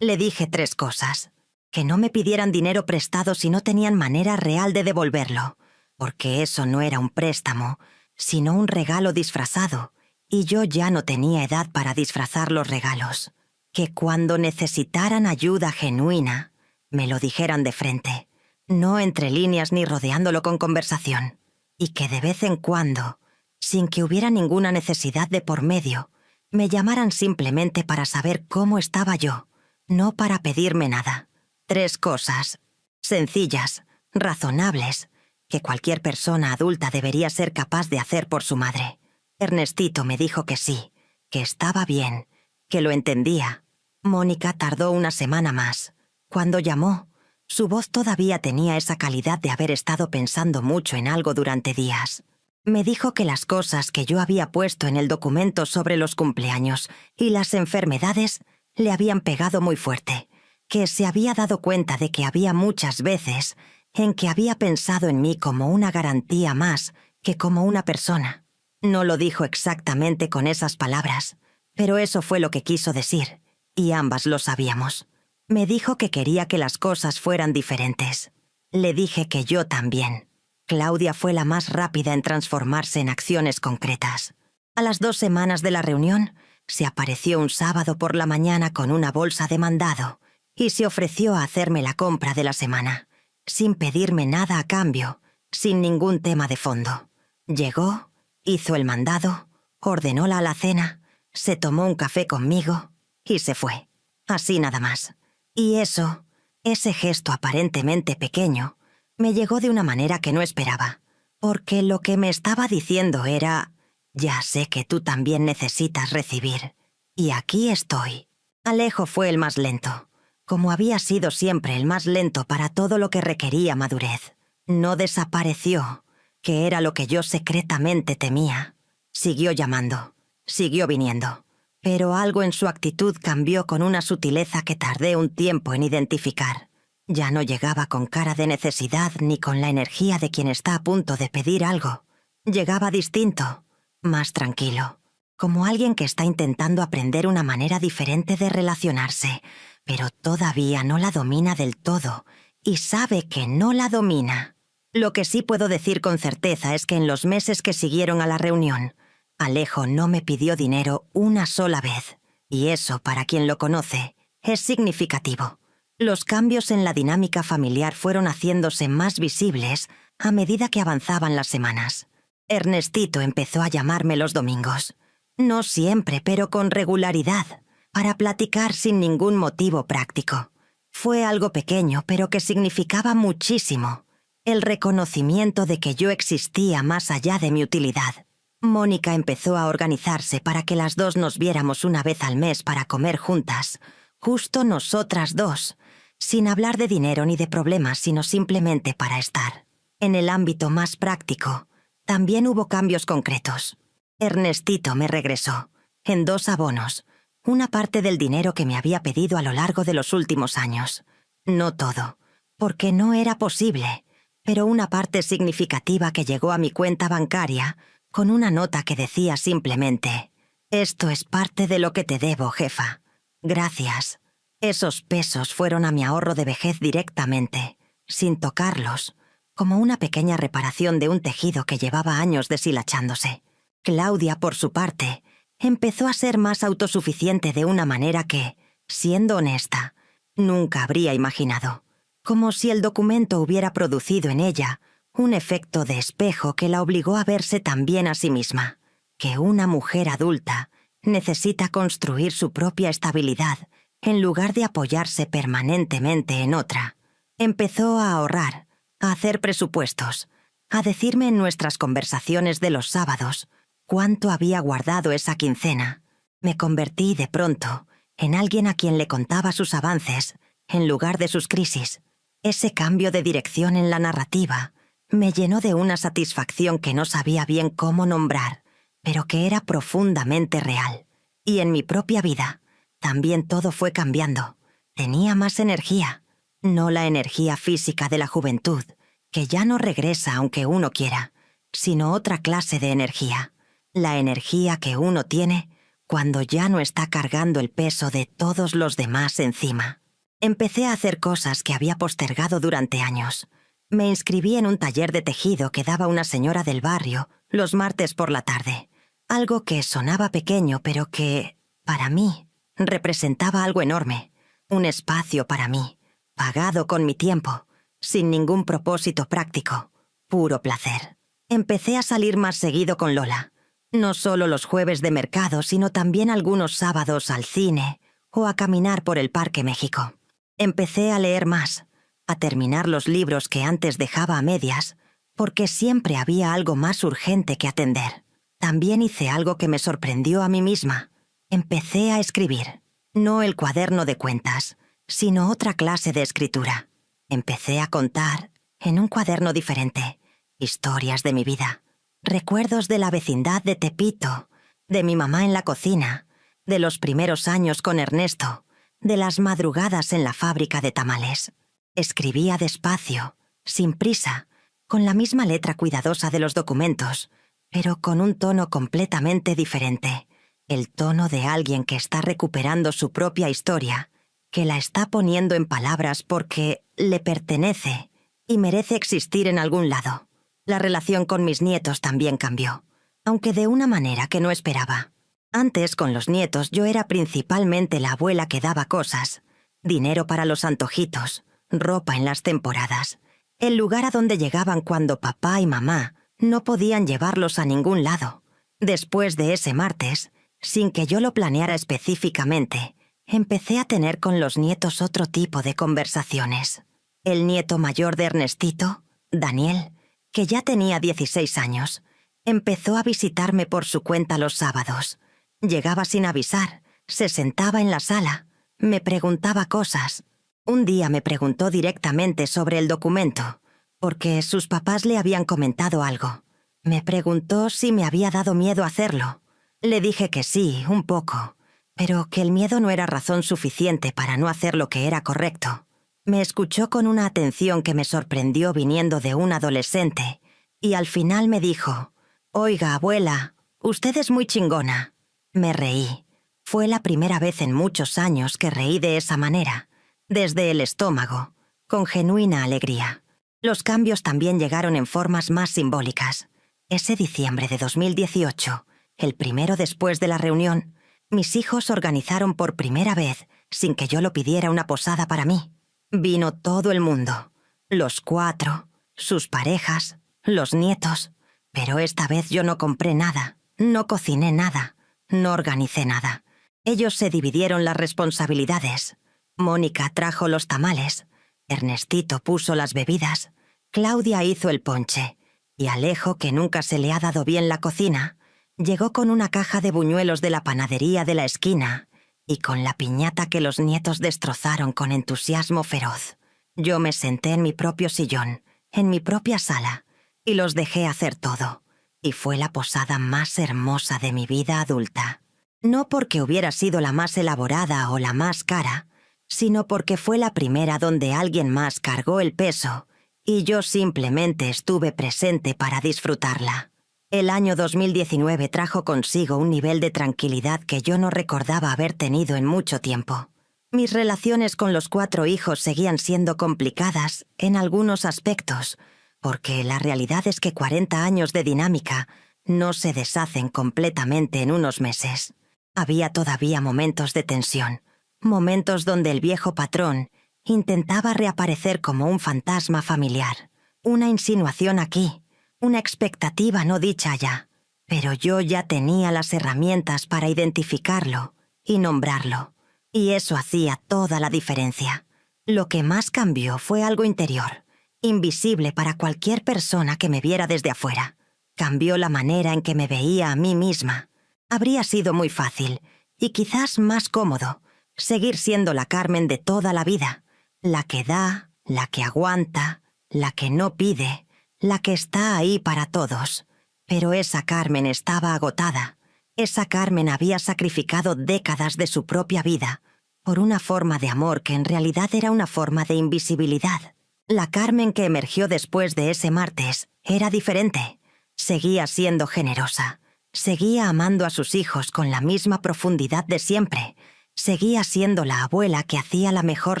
Le dije 3 cosas. Que no me pidieran dinero prestado si no tenían manera real de devolverlo, porque eso no era un préstamo, sino un regalo disfrazado, y yo ya no tenía edad para disfrazar los regalos. Que cuando necesitaran ayuda genuina, me lo dijeran de frente, no entre líneas ni rodeándolo con conversación, y que de vez en cuando, sin que hubiera ninguna necesidad de por medio, me llamaran simplemente para saber cómo estaba yo, no para pedirme nada. 3 cosas, sencillas, razonables, que cualquier persona adulta debería ser capaz de hacer por su madre. Ernestito me dijo que sí, que estaba bien, que lo entendía. Mónica tardó una semana más. Cuando llamó, su voz todavía tenía esa calidad de haber estado pensando mucho en algo durante días. Me dijo que las cosas que yo había puesto en el documento sobre los cumpleaños y las enfermedades le habían pegado muy fuerte, que se había dado cuenta de que había muchas veces en que había pensado en mí como una garantía más que como una persona. No lo dijo exactamente con esas palabras, pero eso fue lo que quiso decir, y ambas lo sabíamos. Me dijo que quería que las cosas fueran diferentes. Le dije que yo también. Claudia fue la más rápida en transformarse en acciones concretas. A las 2 semanas de la reunión, se apareció un sábado por la mañana con una bolsa de mandado y se ofreció a hacerme la compra de la semana, sin pedirme nada a cambio, sin ningún tema de fondo. Llegó, hizo el mandado, ordenó la alacena, se tomó un café conmigo y se fue. Así nada más. Y eso, ese gesto aparentemente pequeño, me llegó de una manera que no esperaba, porque lo que me estaba diciendo era: ya sé que tú también necesitas recibir, y aquí estoy. Alejo fue el más lento, como había sido siempre el más lento para todo lo que requería madurez. No desapareció, que era lo que yo secretamente temía. Siguió llamando, siguió viniendo, pero algo en su actitud cambió con una sutileza que tardé un tiempo en identificar. Ya no llegaba con cara de necesidad ni con la energía de quien está a punto de pedir algo. Llegaba distinto, más tranquilo, como alguien que está intentando aprender una manera diferente de relacionarse, pero todavía no la domina del todo y sabe que no la domina. Lo que sí puedo decir con certeza es que en los meses que siguieron a la reunión, Alejo no me pidió dinero una sola vez, y eso, para quien lo conoce, es significativo. Los cambios en la dinámica familiar fueron haciéndose más visibles a medida que avanzaban las semanas. Ernestito empezó a llamarme los domingos. No siempre, pero con regularidad, para platicar sin ningún motivo práctico. Fue algo pequeño, pero que significaba muchísimo. El reconocimiento de que yo existía más allá de mi utilidad. Mónica empezó a organizarse para que las 2 nos viéramos una vez al mes para comer juntas, justo nosotras 2, sin hablar de dinero ni de problemas, sino simplemente para estar. En el ámbito más práctico, también hubo cambios concretos. Ernestito me regresó. en 2 abonos, una parte del dinero que me había pedido a lo largo de los últimos años. No todo, porque no era posible, pero una parte significativa que llegó a mi cuenta bancaria con una nota que decía simplemente: «Esto es parte de lo que te debo, jefa. Gracias». Esos pesos fueron a mi ahorro de vejez directamente, sin tocarlos, como una pequeña reparación de un tejido que llevaba años deshilachándose. Claudia, por su parte, empezó a ser más autosuficiente de una manera que, siendo honesta, nunca habría imaginado. Como si el documento hubiera producido en ella un efecto de espejo que la obligó a verse también a sí misma, que una mujer adulta necesita construir su propia estabilidad en lugar de apoyarse permanentemente en otra. Empezó a ahorrar, a hacer presupuestos, a decirme en nuestras conversaciones de los sábados cuánto había guardado esa quincena. Me convertí de pronto en alguien a quien le contaba sus avances en lugar de sus crisis. Ese cambio de dirección en la narrativa me llenó de una satisfacción que no sabía bien cómo nombrar, pero que era profundamente real. Y en mi propia vida también todo fue cambiando. Tenía más energía, no la energía física de la juventud, que ya no regresa aunque uno quiera, sino otra clase de energía, la energía que uno tiene cuando ya no está cargando el peso de todos los demás encima. Empecé a hacer cosas que había postergado durante años. Me inscribí en un taller de tejido que daba una señora del barrio los martes por la tarde. Algo que sonaba pequeño, pero que, para mí, representaba algo enorme. Un espacio para mí, pagado con mi tiempo, sin ningún propósito práctico, puro placer. Empecé a salir más seguido con Lola. No solo los jueves de mercado, sino también algunos sábados al cine o a caminar por el Parque México. Empecé a leer más, a terminar los libros que antes dejaba a medias, porque siempre había algo más urgente que atender. También hice algo que me sorprendió a mí misma. Empecé a escribir. No el cuaderno de cuentas, sino otra clase de escritura. Empecé a contar, en un cuaderno diferente, historias de mi vida. Recuerdos de la vecindad de Tepito, de mi mamá en la cocina, de los primeros años con Ernesto, de las madrugadas en la fábrica de tamales. Escribía despacio, sin prisa, con la misma letra cuidadosa de los documentos, pero con un tono completamente diferente, el tono de alguien que está recuperando su propia historia, que la está poniendo en palabras porque le pertenece y merece existir en algún lado. La relación con mis nietos también cambió, aunque de una manera que no esperaba. Antes, con los nietos, yo era principalmente la abuela que daba cosas, dinero para los antojitos, ropa en las temporadas, el lugar a donde llegaban cuando papá y mamá no podían llevarlos a ningún lado. Después de ese martes, sin que yo lo planeara específicamente, empecé a tener con los nietos otro tipo de conversaciones. El nieto mayor de Ernestito, Daniel, que ya tenía 16 años, empezó a visitarme por su cuenta los sábados. Llegaba sin avisar, se sentaba en la sala, me preguntaba cosas. Un día me preguntó directamente sobre el documento, porque sus papás le habían comentado algo. Me preguntó si me había dado miedo hacerlo. Le dije que sí, un poco, pero que el miedo no era razón suficiente para no hacer lo que era correcto. Me escuchó con una atención que me sorprendió viniendo de un adolescente, y al final me dijo: «Oiga, abuela, usted es muy chingona». Me reí. Fue la primera vez en muchos años que reí de esa manera, desde el estómago, con genuina alegría. Los cambios también llegaron en formas más simbólicas. Ese diciembre de 2018, el primero después de la reunión, mis hijos organizaron por primera vez, sin que yo lo pidiera, una posada para mí. Vino todo el mundo, los 4, sus parejas, los nietos, pero esta vez yo no compré nada, no cociné nada, no organicé nada. Ellos se dividieron las responsabilidades. Mónica trajo los tamales, Ernestito puso las bebidas, Claudia hizo el ponche, y Alejo, que nunca se le ha dado bien la cocina, llegó con una caja de buñuelos de la panadería de la esquina y con la piñata que los nietos destrozaron con entusiasmo feroz. Yo me senté en mi propio sillón, en mi propia sala, y los dejé hacer todo. Y fue la posada más hermosa de mi vida adulta. No porque hubiera sido la más elaborada o la más cara, sino porque fue la primera donde alguien más cargó el peso y yo simplemente estuve presente para disfrutarla. El año 2019 trajo consigo un nivel de tranquilidad que yo no recordaba haber tenido en mucho tiempo. Mis relaciones con los 4 hijos seguían siendo complicadas en algunos aspectos, porque la realidad es que 40 años de dinámica no se deshacen completamente en unos meses. Había todavía momentos de tensión, momentos donde el viejo patrón intentaba reaparecer como un fantasma familiar, una insinuación aquí, una expectativa no dicha allá. Pero yo ya tenía las herramientas para identificarlo y nombrarlo, y eso hacía toda la diferencia. Lo que más cambió fue algo interior, invisible para cualquier persona que me viera desde afuera. Cambió la manera en que me veía a mí misma. Habría sido muy fácil, y quizás más cómodo, seguir siendo la Carmen de toda la vida, la que da, la que aguanta, la que no pide, la que está ahí para todos. Pero esa Carmen estaba agotada. Esa Carmen había sacrificado décadas de su propia vida por una forma de amor que en realidad era una forma de invisibilidad. La Carmen que emergió después de ese martes era diferente. Seguía siendo generosa. Seguía amando a sus hijos con la misma profundidad de siempre. Seguía siendo la abuela que hacía la mejor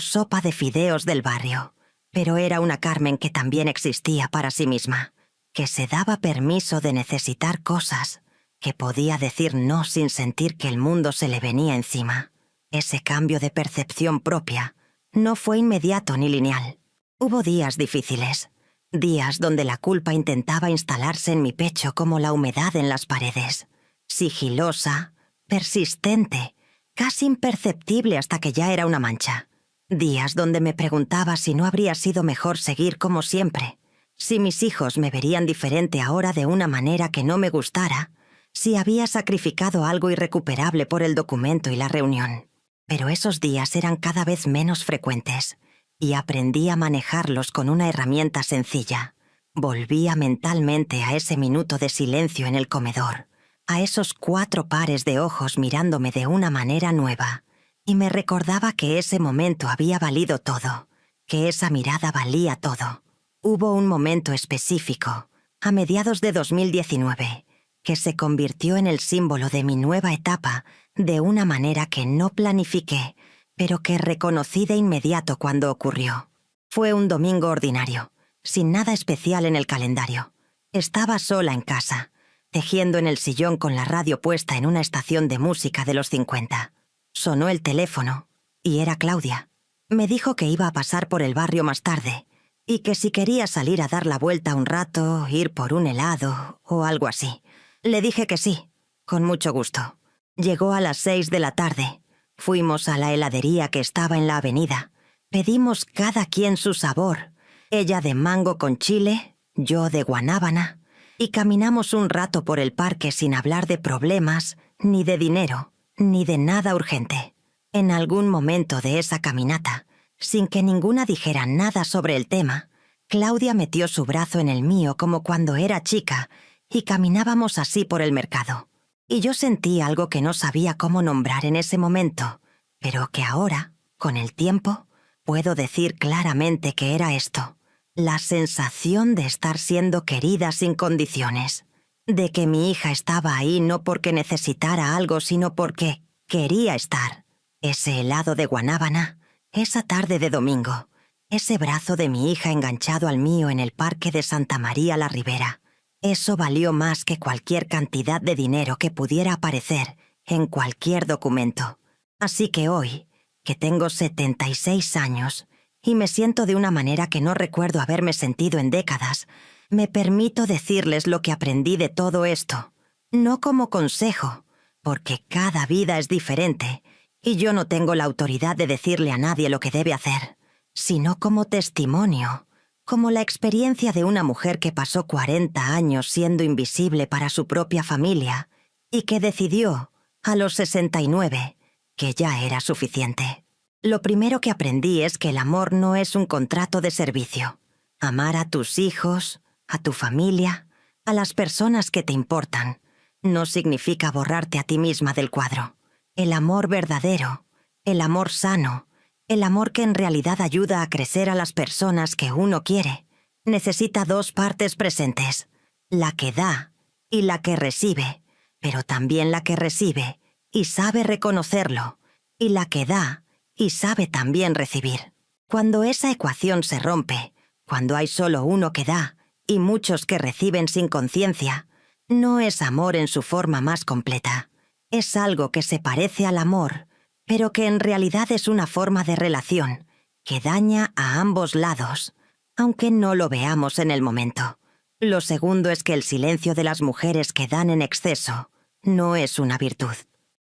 sopa de fideos del barrio. Pero era una Carmen que también existía para sí misma, que se daba permiso de necesitar cosas, que podía decir no sin sentir que el mundo se le venía encima. Ese cambio de percepción propia no fue inmediato ni lineal. Hubo días difíciles, días donde la culpa intentaba instalarse en mi pecho como la humedad en las paredes, sigilosa, persistente, casi imperceptible hasta que ya era una mancha. Días donde me preguntaba si no habría sido mejor seguir como siempre, si mis hijos me verían diferente ahora de una manera que no me gustara, si había sacrificado algo irrecuperable por el documento y la reunión. Pero esos días eran cada vez menos frecuentes, y aprendí a manejarlos con una herramienta sencilla. Volvía mentalmente a ese minuto de silencio en el comedor, a esos 4 pares de ojos mirándome de una manera nueva, y me recordaba que ese momento había valido todo, que esa mirada valía todo. Hubo un momento específico, a mediados de 2019, que se convirtió en el símbolo de mi nueva etapa de una manera que no planifiqué, pero que reconocí de inmediato cuando ocurrió. Fue un domingo ordinario, sin nada especial en el calendario. Estaba sola en casa, tejiendo en el sillón con la radio puesta en una estación de música de los 50. Sonó el teléfono, y era Claudia. Me dijo que iba a pasar por el barrio más tarde, y que si quería salir a dar la vuelta un rato, ir por un helado o algo así. Le dije que sí, con mucho gusto. Llegó a las 6 de la tarde. Fuimos a la heladería que estaba en la avenida. Pedimos cada quien su sabor. Ella de mango con chile, yo de guanábana. Y caminamos un rato por el parque sin hablar de problemas, ni de dinero, ni de nada urgente. En algún momento de esa caminata, sin que ninguna dijera nada sobre el tema, Claudia metió su brazo en el mío como cuando era chica y caminábamos así por el mercado. Y yo sentí algo que no sabía cómo nombrar en ese momento, pero que ahora, con el tiempo, puedo decir claramente que era esto: la sensación de estar siendo querida sin condiciones, de que mi hija estaba ahí no porque necesitara algo, sino porque quería estar. Ese helado de guanábana, esa tarde de domingo, ese brazo de mi hija enganchado al mío en el parque de Santa María la Ribera, eso valió más que cualquier cantidad de dinero que pudiera aparecer en cualquier documento. Así que hoy, que tengo 76 años y me siento de una manera que no recuerdo haberme sentido en décadas, me permito decirles lo que aprendí de todo esto. No como consejo, porque cada vida es diferente y yo no tengo la autoridad de decirle a nadie lo que debe hacer, sino como testimonio, como la experiencia de una mujer que pasó 40 años siendo invisible para su propia familia y que decidió, a los 69, que ya era suficiente. Lo primero que aprendí es que el amor no es un contrato de servicio. Amar a tus hijos, a tu familia, a las personas que te importan, no significa borrarte a ti misma del cuadro. El amor verdadero, el amor sano, el amor que en realidad ayuda a crecer a las personas que uno quiere, necesita dos partes presentes, la que da y la que recibe, pero también la que recibe y sabe reconocerlo, y la que da y sabe también recibir. Cuando esa ecuación se rompe, cuando hay solo uno que da y muchos que reciben sin conciencia, no es amor en su forma más completa. Es algo que se parece al amor, pero que en realidad es una forma de relación que daña a ambos lados, aunque no lo veamos en el momento. Lo segundo es que el silencio de las mujeres que dan en exceso no es una virtud.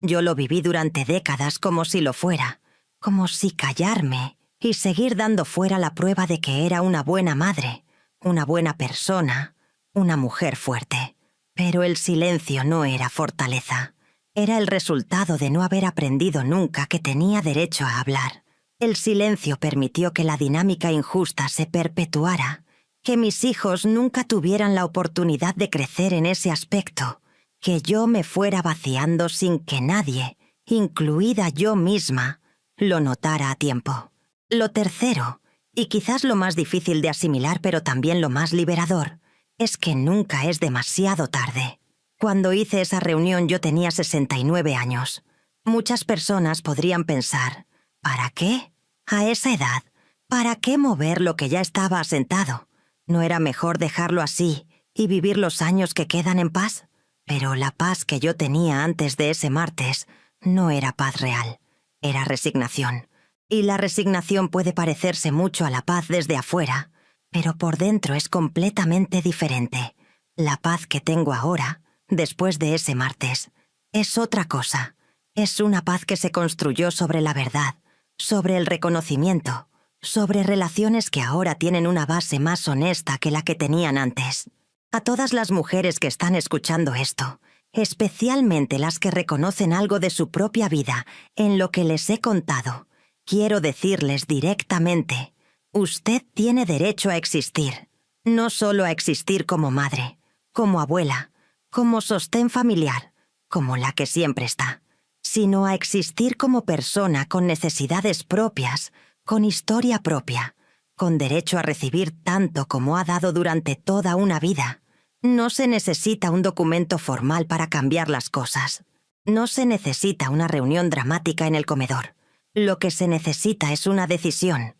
Yo lo viví durante décadas como si lo fuera, como si callarme y seguir dando fuera la prueba de que era una buena madre, una buena persona, una mujer fuerte. Pero el silencio no era fortaleza. Era el resultado de no haber aprendido nunca que tenía derecho a hablar. El silencio permitió que la dinámica injusta se perpetuara, que mis hijos nunca tuvieran la oportunidad de crecer en ese aspecto, que yo me fuera vaciando sin que nadie, incluida yo misma, lo notara a tiempo. Lo tercero, y quizás lo más difícil de asimilar pero también lo más liberador, es que nunca es demasiado tarde. Cuando hice esa reunión yo tenía 69 años. Muchas personas podrían pensar, ¿para qué? A esa edad, ¿para qué mover lo que ya estaba asentado? ¿No era mejor dejarlo así y vivir los años que quedan en paz? Pero la paz que yo tenía antes de ese martes no era paz real, era resignación. Y la resignación puede parecerse mucho a la paz desde afuera, pero por dentro es completamente diferente. La paz que tengo ahora, después de ese martes, es otra cosa. Es una paz que se construyó sobre la verdad, sobre el reconocimiento, sobre relaciones que ahora tienen una base más honesta que la que tenían antes. A todas las mujeres que están escuchando esto, especialmente las que reconocen algo de su propia vida en lo que les he contado, quiero decirles directamente, usted tiene derecho a existir, no solo a existir como madre, como abuela, como sostén familiar, como la que siempre está, sino a existir como persona con necesidades propias, con historia propia, con derecho a recibir tanto como ha dado durante toda una vida. No se necesita un documento formal para cambiar las cosas. No se necesita una reunión dramática en el comedor. Lo que se necesita es una decisión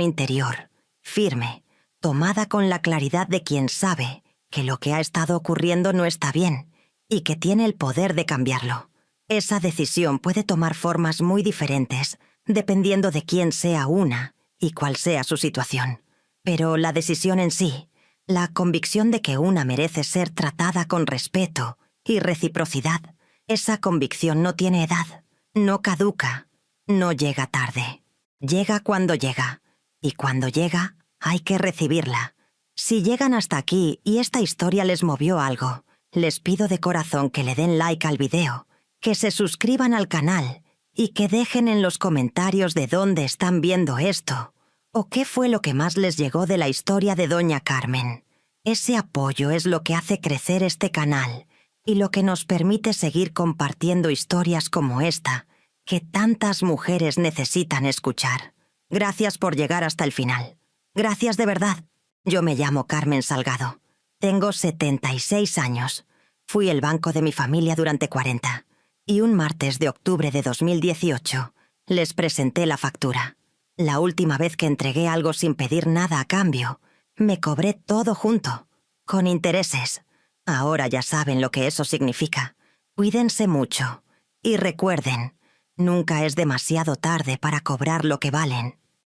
interior, firme, tomada con la claridad de quien sabe que lo que ha estado ocurriendo no está bien y que tiene el poder de cambiarlo. Esa decisión puede tomar formas muy diferentes, dependiendo de quién sea una y cuál sea su situación. Pero la decisión en sí, la convicción de que una merece ser tratada con respeto y reciprocidad, esa convicción no tiene edad, no caduca, no llega tarde. Llega cuando llega, y cuando llega, hay que recibirla. Si llegan hasta aquí y esta historia les movió algo, les pido de corazón que le den like al video, que se suscriban al canal y que dejen en los comentarios de dónde están viendo esto o qué fue lo que más les llegó de la historia de Doña Carmen. Ese apoyo es lo que hace crecer este canal y lo que nos permite seguir compartiendo historias como esta que tantas mujeres necesitan escuchar. Gracias por llegar hasta el final. Gracias de verdad. Yo me llamo Carmen Salgado. Tengo 76 años. Fui el banco de mi familia durante 40. Y un martes de octubre de 2018 les presenté la factura. La última vez que entregué algo sin pedir nada a cambio, me cobré todo junto, con intereses. Ahora ya saben lo que eso significa. Cuídense mucho. Y recuerden, nunca es demasiado tarde para cobrar lo que valen.